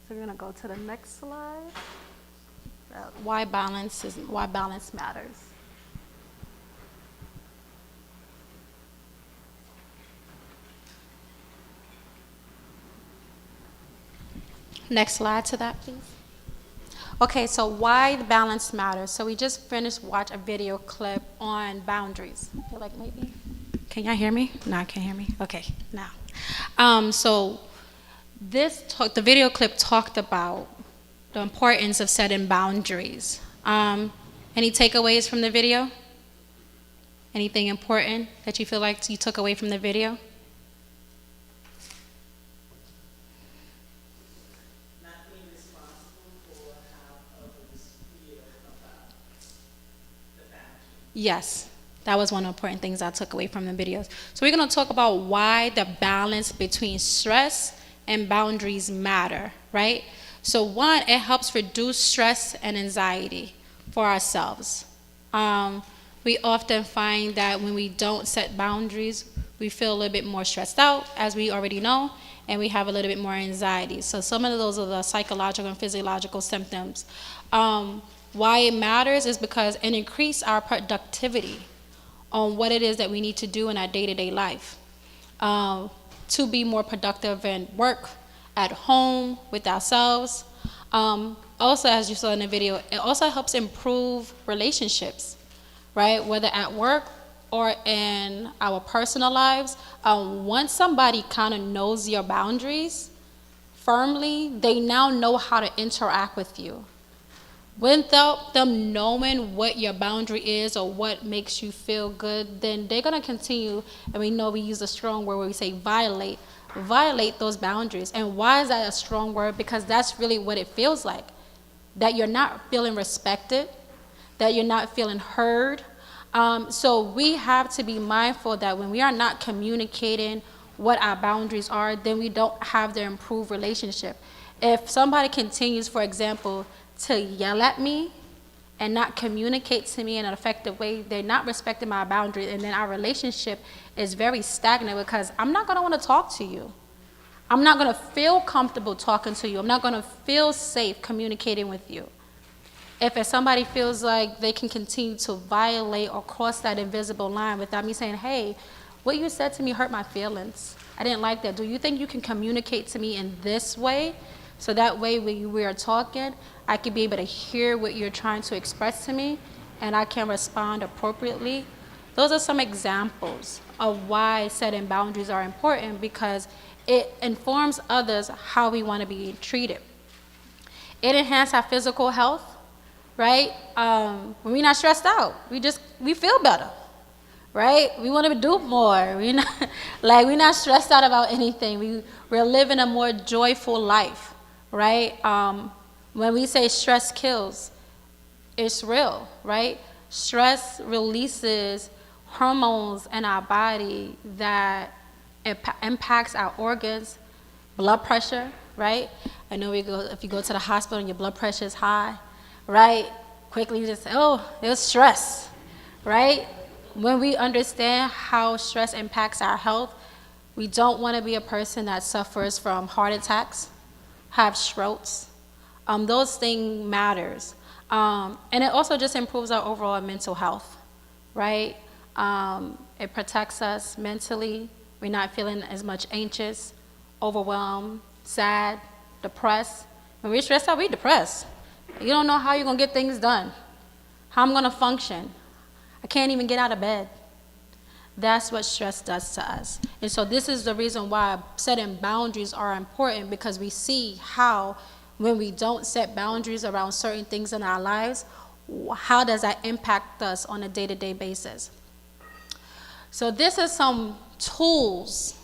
So we're gonna go to the next slide. Why balance matters. Next slide to that, please. Okay, so why the balance matters. So we just finished watch a video clip on boundaries. I feel like maybe, can y'all hear me? No, I can't hear me. Okay, now. So the video clip talked about the importance of setting boundaries. Any takeaways from the video? Anything important that you feel like you took away from the video? Not being responsible for how others feel about the boundary. Yes. That was one of the important things I took away from the videos. So we're going to talk about why the balance between stress and boundaries matter, right? So one, it helps reduce stress and anxiety for ourselves. We often find that when we don't set boundaries, we feel a little bit more stressed out, as we already know, and we have a little bit more anxiety. So some of those are the psychological and physiological symptoms. Why it matters is because it increases our productivity on what it is that we need to do in our day-to-day life, to be more productive in work, at home, with ourselves. Also, as you saw in the video, it also helps improve relationships, right? Whether at work or in our personal lives. Once somebody kind of knows your boundaries firmly, they now know how to interact with you. Without them knowing what your boundary is or what makes you feel good, then they're going to continue, and we know we use a strong word where we say violate those boundaries. And why is that a strong word? Because that's really what it feels like, that you're not feeling respected, that you're not feeling heard. So we have to be mindful that when we are not communicating what our boundaries are, then we don't have the improved relationship. If somebody continues, for example, to yell at me and not communicate to me in an effective way, they're not respecting my boundaries, and then our relationship is very stagnant because I'm not going to want to talk to you. I'm not going to feel comfortable talking to you. I'm not going to feel safe communicating with you. If somebody feels like they can continue to violate or cross that invisible line without me saying, hey, what you said to me hurt my feelings. I didn't like that. Do you think you can communicate to me in this way? So that way when we are talking, I can be able to hear what you're trying to express to me, and I can respond appropriately. Those are some examples of why setting boundaries are important, because it informs others how we want to be treated. It enhances our physical health, right? When we're not stressed out, we feel better, right? We want to do more. We're not stressed out about anything. We're living a more joyful life, right? When we say stress kills, it's real, right? Stress releases hormones in our body that impacts our organs, blood pressure, right? I know if you go to the hospital and your blood pressure is high, right? Quickly you just say, oh, it was stress, right? When we understand how stress impacts our health, we don't want to be a person that suffers from heart attacks, have strokes. Those things matters. And it also just improves our overall mental health, right? It protects us mentally. We're not feeling as much anxious, overwhelmed, sad, depressed. When we're stressed out, we're depressed. You don't know how you're going to get things done, how I'm going to function. I can't even get out of bed. That's what stress does to us. And so this is the reason why setting boundaries are important, because we see how when we don't set boundaries around certain things in our lives, how does that impact us on a day-to-day basis? So this is some tools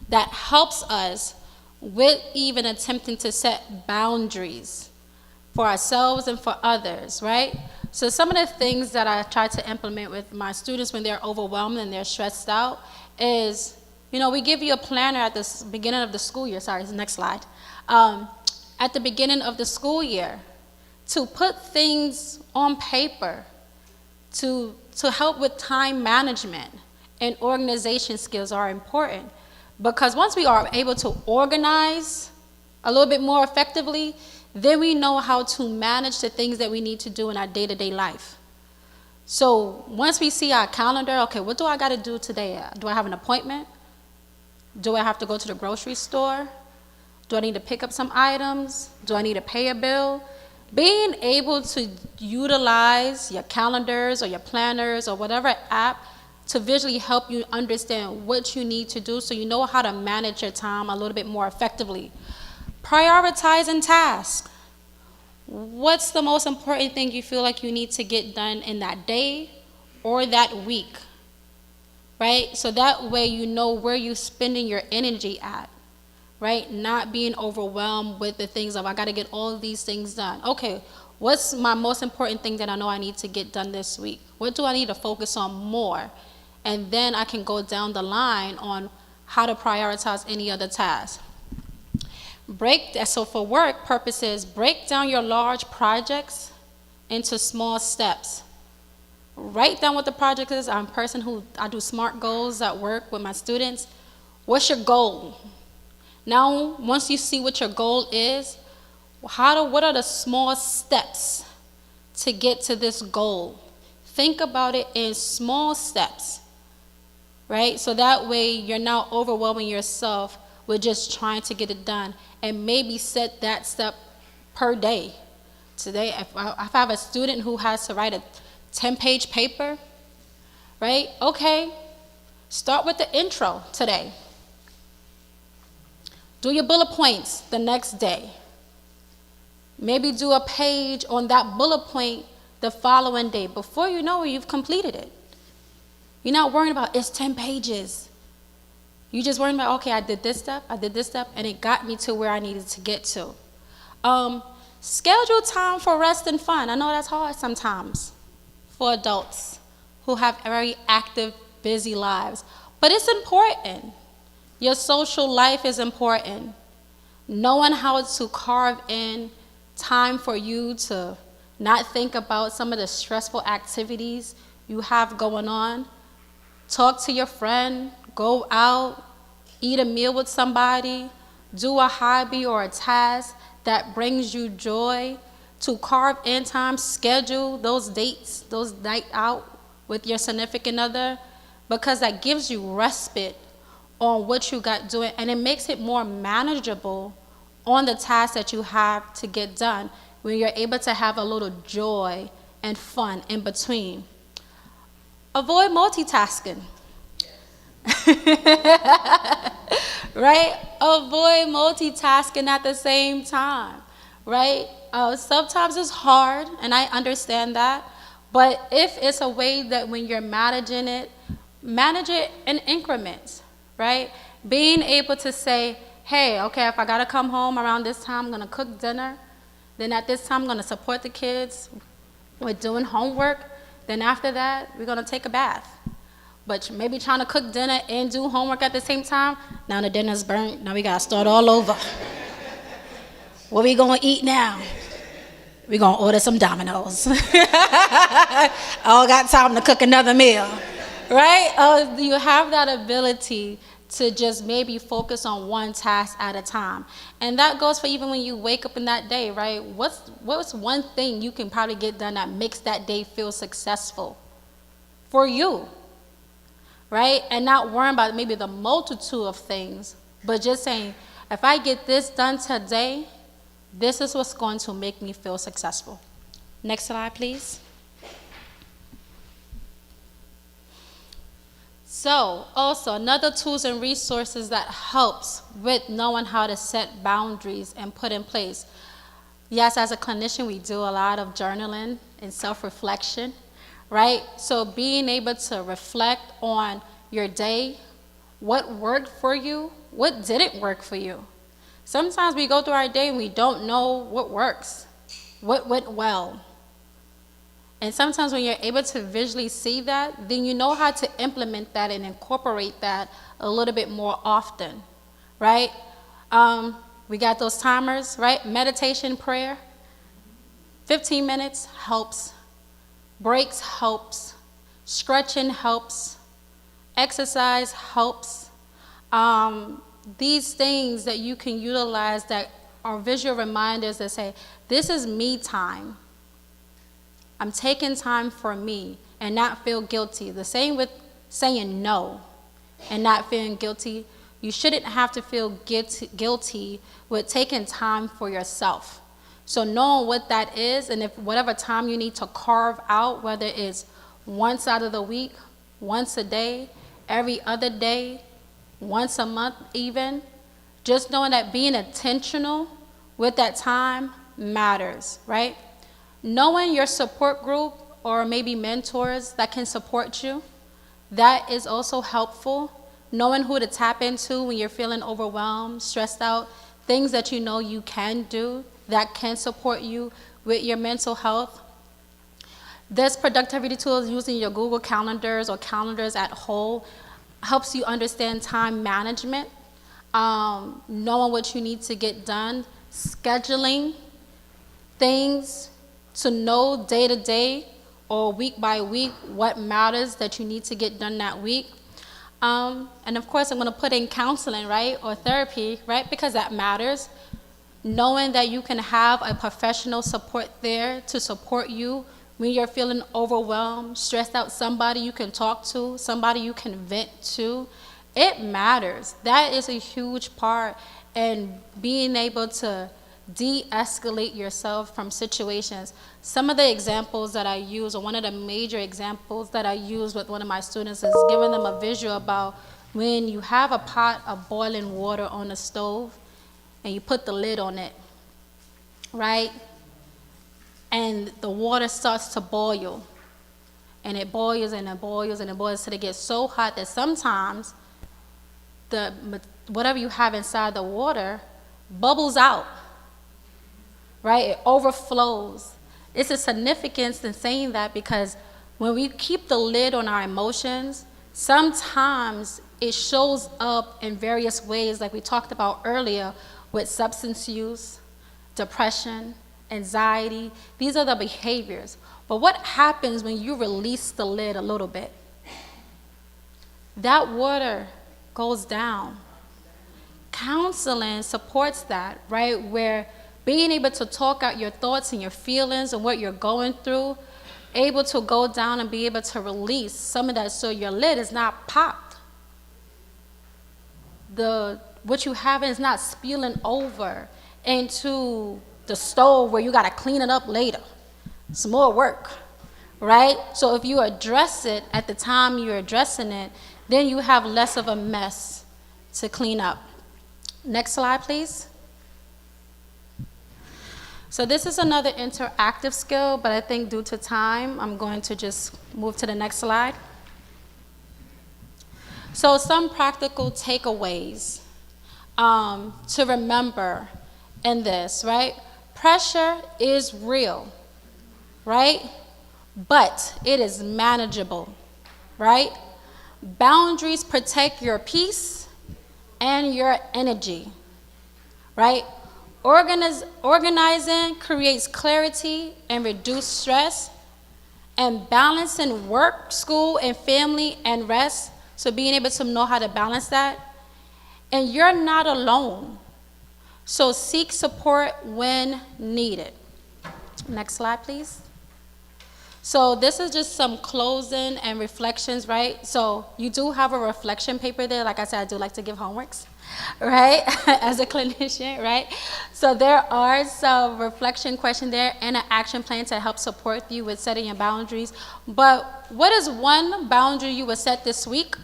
that helps us with even attempting to set boundaries for ourselves and for others, right? So some of the things that I try to implement with my students when they're overwhelmed and they're stressed out is, we give you a planner at the beginning of the school year. Sorry, next slide. At the beginning of the school year, to put things on paper, to help with time management and organization skills are important. Because once we are able to organize a little bit more effectively, then we know how to manage the things that we need to do in our day-to-day life. So once we see our calendar, okay, what do I got to do today? Do I have an appointment? Do I have to go to the grocery store? Do I need to pick up some items? Do I need to pay a bill? Being able to utilize your calendars or your planners or whatever app to visually help you understand what you need to do so you know how to manage your time a little bit more effectively. Prioritizing tasks. What's the most important thing you feel like you need to get done in that day or that week, right? So that way you know where you're spending your energy at, right? Not being overwhelmed with the things of, I got to get all of these things done. Okay, what's my most important thing that I know I need to get done this week? What do I need to focus on more? And then I can go down the line on how to prioritize any other task. So for work purposes, break down your large projects into small steps. Write down what the project is. I'm a person who, I do SMART goals at work with my students. What's your goal? Now, once you see what your goal is, what are the small steps to get to this goal? Think about it in small steps, right? So that way you're not overwhelming yourself with just trying to get it done. And maybe set that step per day. Today, if I have a student who has to write a 10-page paper, right? Okay, start with the intro today. Do your bullet points the next day. Maybe do a page on that bullet point the following day. Before you know it, you've completed it. You're not worrying about it's 10 pages. You just worrying about, okay, I did this step, and it got me to where I needed to get to. Schedule time for rest and fun. I know that's hard sometimes for adults who have very active, busy lives, but it's important. Your social life is important. Knowing how to carve in time for you to not think about some of the stressful activities you have going on. Talk to your friend, go out, eat a meal with somebody, do a hobby or a task that brings you joy, to carve in time, schedule those dates, those night out with your significant other, because that gives you respite on what you got doing, and it makes it more manageable on the tasks that you have to get done when you're able to have a little joy and fun in between. Avoid multitasking. Right? Avoid multitasking at the same time, right? Sometimes it's hard, and I understand that, but if it's a way that when you're managing it, manage it in increments, right? Being able to say, hey, okay, if I gotta come home around this time, I'm gonna cook dinner, then at this time I'm gonna support the kids with doing homework, then after that, we're gonna take a bath. But maybe trying to cook dinner and do homework at the same time, now the dinner's burnt, now we gotta start all over. What we gonna eat now? We gonna order some Domino's. I don't got time to cook another meal, right? You have that ability to just maybe focus on one task at a time. And that goes for even when you wake up in that day, right? What's one thing you can probably get done that makes that day feel successful for you? Right? And not worrying about maybe the multitude of things, but just saying, if I get this done today, this is what's going to make me feel successful. Next slide, please. So, also, another tools and resources that helps with knowing how to set boundaries and put in place. Yes, as a clinician, we do a lot of journaling and self-reflection. Right? So being able to reflect on your day, what worked for you, what didn't work for you. Sometimes we go through our day and we don't know what works, what went well. And sometimes when you're able to visually see that, then you know how to implement that and incorporate that a little bit more often, right? We got those timers, right? Meditation, prayer, 15 minutes helps. Breaks helps, stretching helps, exercise helps. These things that you can utilize that are visual reminders that say, this is me time. I'm taking time for me and not feel guilty. The same with saying no and not feeling guilty. You shouldn't have to feel guilty with taking time for yourself. So knowing what that is, and if whatever time you need to carve out, whether it's once out of the week, once a day, every other day, once a month even, just knowing that being intentional with that time matters, right? Knowing your support group or maybe mentors that can support you, that is also helpful knowing who to tap into when you're feeling overwhelmed, stressed out, things that you know you can do that can support you with your mental health. This productivity tool is using your Google calendars or calendars at whole, helps you understand time management, knowing what you need to get done, scheduling things to know day to day or week by week what matters that you need to get done that week. And of course, I'm going to put in counseling, right, or therapy, right, because that matters. Knowing that you can have a professional support there to support you when you're feeling overwhelmed, stressed out, somebody you can talk to, somebody you can vent to, it matters. That is a huge part in being able to de-escalate yourself from situations. Some of the examples that I use, or one of the major examples that I use with one of my students, is giving them a visual about when you have a pot of boiling water on the stove and you put the lid on it, right? And the water starts to boil, and it boils and it boils and it boils till it gets so hot that sometimes whatever you have inside the water bubbles out, right? It overflows. It's a significance in saying that because when we keep the lid on our emotions, sometimes it shows up in various ways, like we talked about earlier, with substance use, depression, anxiety. These are the behaviors. But what happens when you release the lid a little bit? That water goes down. Counseling supports that, right? Where being able to talk out your thoughts and your feelings and what you're going through, able to go down and be able to release some of that so your lid is not popped. What you have is not spilling over into the stove where you got to clean it up later. It's more work, right? So if you address it at the time you're addressing it, then you have less of a mess to clean up. Next slide, please. So this is another interactive skill, but I think due to time, I'm going to just move to the next slide. So some practical takeaways to remember in this, right? Pressure is real, right? But it is manageable, right? Boundaries protect your peace and your energy, right? Organizing creates clarity and reduce stress, and balancing work, school, and family and rest, so being able to know how to balance that. And you're not alone, so seek support when needed. Next slide, please. So this is just some closing and reflections, right? So you do have a reflection paper there. Like I said, I do like to give homeworks, right? As a clinician, right? So there are some reflection questions there and an action plan to help support you with setting your boundaries. But what is one boundary you will set this week?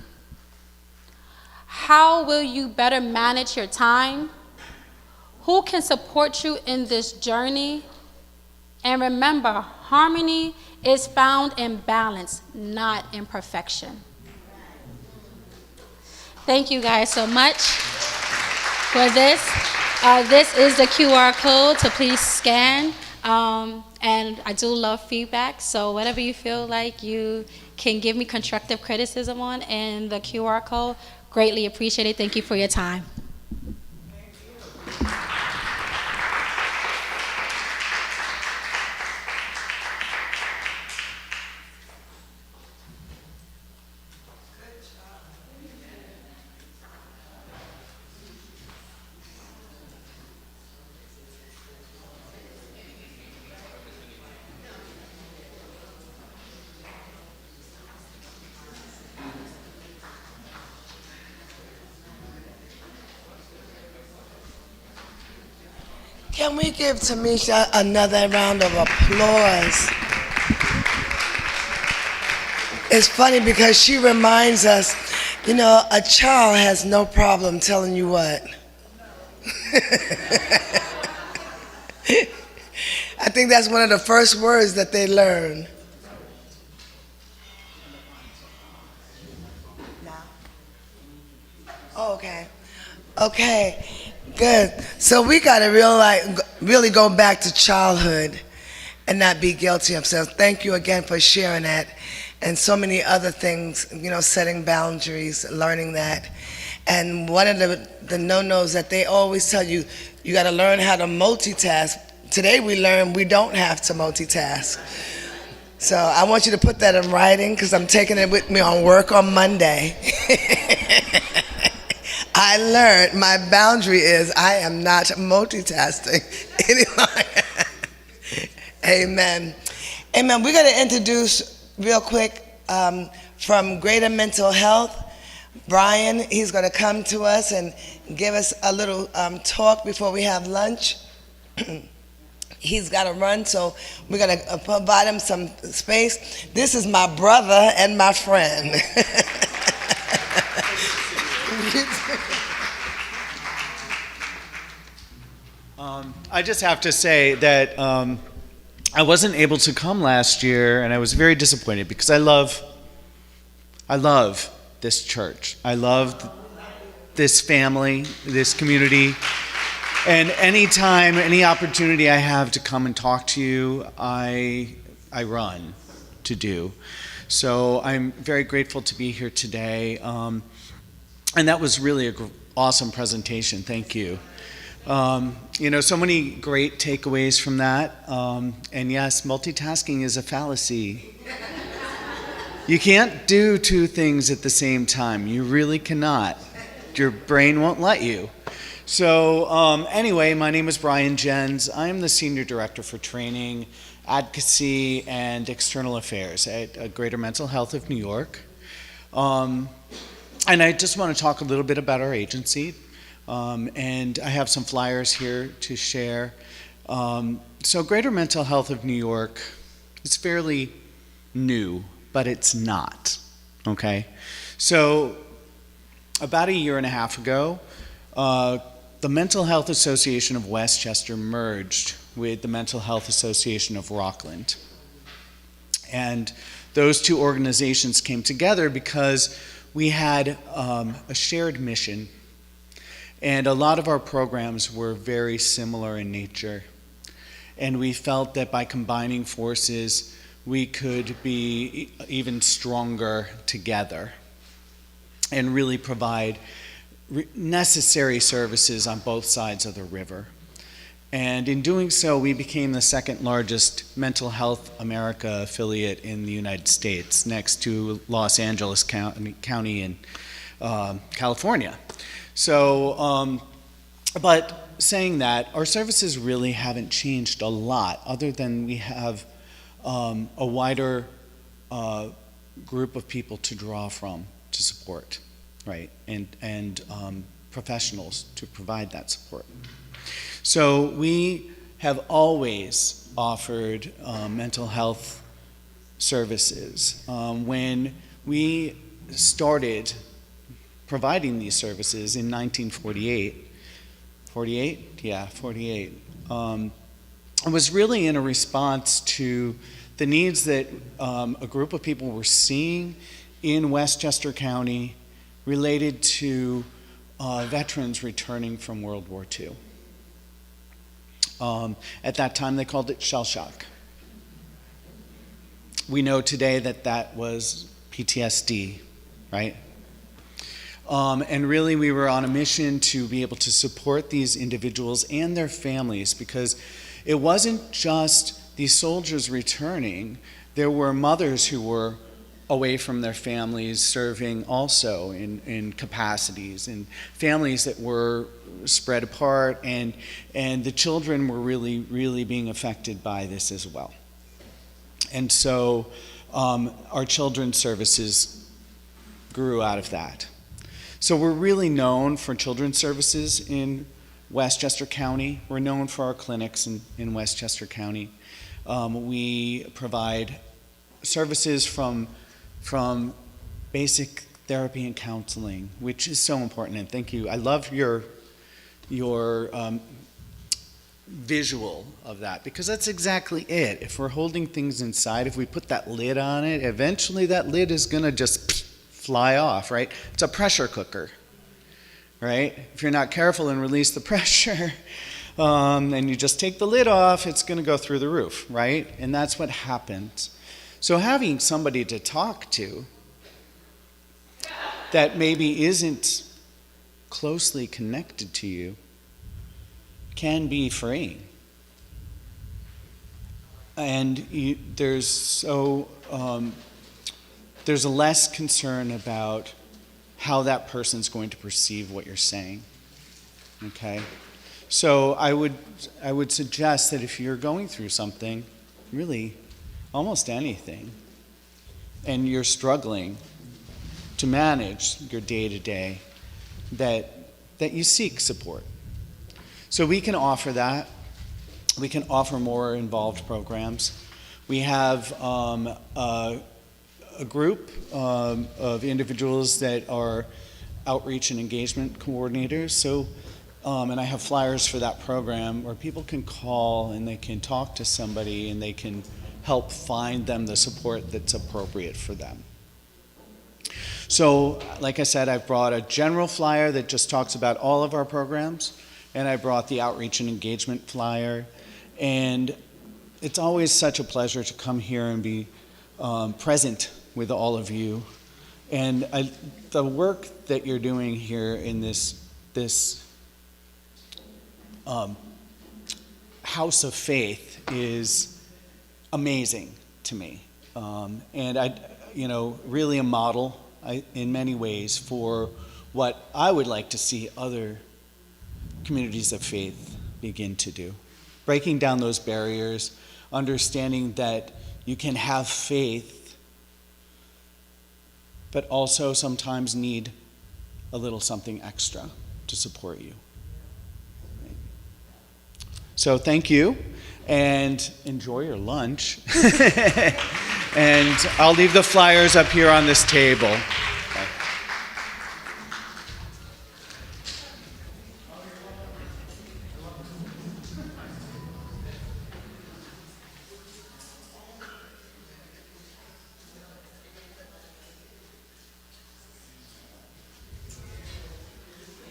How will you better manage your time? Who can support you in this journey? And remember, harmony is found in balance, not in perfection. Thank you guys so much for this. This is the QR code to please scan. And I do love feedback, so whatever you feel like you can give me constructive criticism on in the QR code, greatly appreciate it. Thank you for your time. Can we give Tamisha another round of applause? It's funny because she reminds us, you know, a child has no problem telling you what. I think that's one of the first words that they learn. Okay, good. So we got to really go back to childhood and not be guilty of ourselves. Thank you again for sharing that, and so many other things. Setting boundaries, learning that, and one of the no-nos that they always tell you, you got to learn how to multitask. Today we learned we don't have to multitask. So I want you to put that in writing because I'm taking it with me on work on Monday. I learned my boundary is I am not multitasking any longer. Amen. Amen. We're going to introduce real quick from Greater Mental Health, Brian. He's going to come to us and give us a little talk before we have lunch. He's got to run, so we're going to provide him some space. This is my brother and my friend. I just have to say that I wasn't able to come last year, and I was very disappointed because I love this church. I love this family, this community, and anytime, any opportunity I have to come and talk to you, I run to do. So I'm very grateful to be here today, and that was really an awesome presentation. Thank you. So many great takeaways from that. And yes, multitasking is a fallacy. You can't do two things at the same time. You really cannot. Your brain won't let you. So anyway, my name is Brian Jens. I'm the Senior Director for Training, Advocacy, and External Affairs at Greater Mental Health of New York. And I just want to talk a little bit about our agency. And I have some flyers here to share. So Greater Mental Health of New York is fairly new, but it's not, okay? So about a year and a half ago, the Mental Health Association of Westchester merged with the Mental Health Association of Rockland. And those two organizations came together because we had a shared mission. And a lot of our programs were very similar in nature. And we felt that by combining forces, we could be even stronger together and really provide necessary services on both sides of the river. And in doing so, we became the second largest Mental Health America affiliate in the United States, next to Los Angeles County in California. So, but saying that, our services really haven't changed a lot, other than we have a wider group of people to draw from to support, right? And professionals to provide that support. So we have always offered mental health services. When we started providing these services in 1948. 48? Yeah, 48. It was really in a response to the needs that a group of people were seeing in Westchester County related to veterans returning from World War II. At that time, they called it shell shock. We know today that that was PTSD, right? And really, we were on a mission to be able to support these individuals and their families, because it wasn't just these soldiers returning. There were mothers who were away from their families serving also in capacities, and families that were spread apart, and the children were really being affected by this as well. And so our children's services grew out of that. So we're really known for children's services in Westchester County. We're known for our clinics in Westchester County. We provide services from basic therapy and counseling, which is so important, and thank you. I love your visual of that, because that's exactly it. If we're holding things inside, if we put that lid on it, eventually that lid is gonna just fly off, right? It's a pressure cooker, right? If you're not careful and release the pressure, and you just take the lid off, it's going to go through the roof, right? And that's what happens. So having somebody to talk to that maybe isn't closely connected to you can be freeing. And there's a less concern about how that person's going to perceive what you're saying. Okay? So I would suggest that if you're going through something, really almost anything, and you're struggling to manage your day-to-day, that you seek support. So we can offer that. We can offer more involved programs. We have a group of individuals that are outreach and engagement coordinators. So, and I have flyers for that program where people can call and they can talk to somebody and they can help find them the support that's appropriate for them. So, like I said, I've brought a general flyer that just talks about all of our programs, and I brought the outreach and engagement flyer. And it's always such a pleasure to come here and be present with all of you. And the work that you're doing here in this house of faith is amazing to me. And really a model in many ways for what I would like to see other communities of faith begin to do. Breaking down those barriers, understanding that you can have faith, but also sometimes need a little something extra to support you. So thank you, and enjoy your lunch. And I'll leave the flyers up here on this table.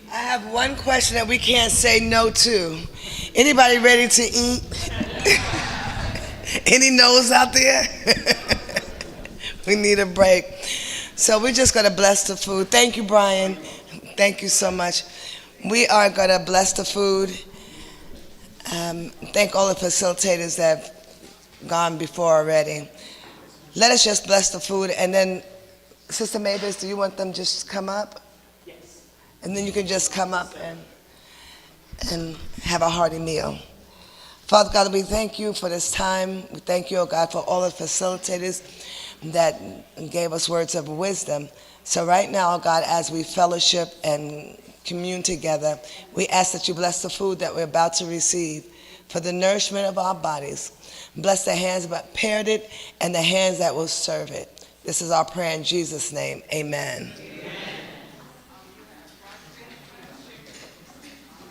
I have one question that we can't say no to. Anybody ready to eat? Any no's out there? We need a break. So we're just going to bless the food. Thank you, Brian. Thank you so much. We are going to bless the food. Thank all the facilitators that have gone before already. Let us just bless the food. And then, Sister Mavis, do you want them just come up? Yes. And then you can just come up and have a hearty meal. Father God, we thank you for this time. We thank you, oh God, for all the facilitators that gave us words of wisdom. So right now, oh God, as we fellowship and commune together, we ask that you bless the food that we're about to receive for the nourishment of our bodies. Bless the hands that prepared it and the hands that will serve it. This is our prayer in Jesus' name. Amen.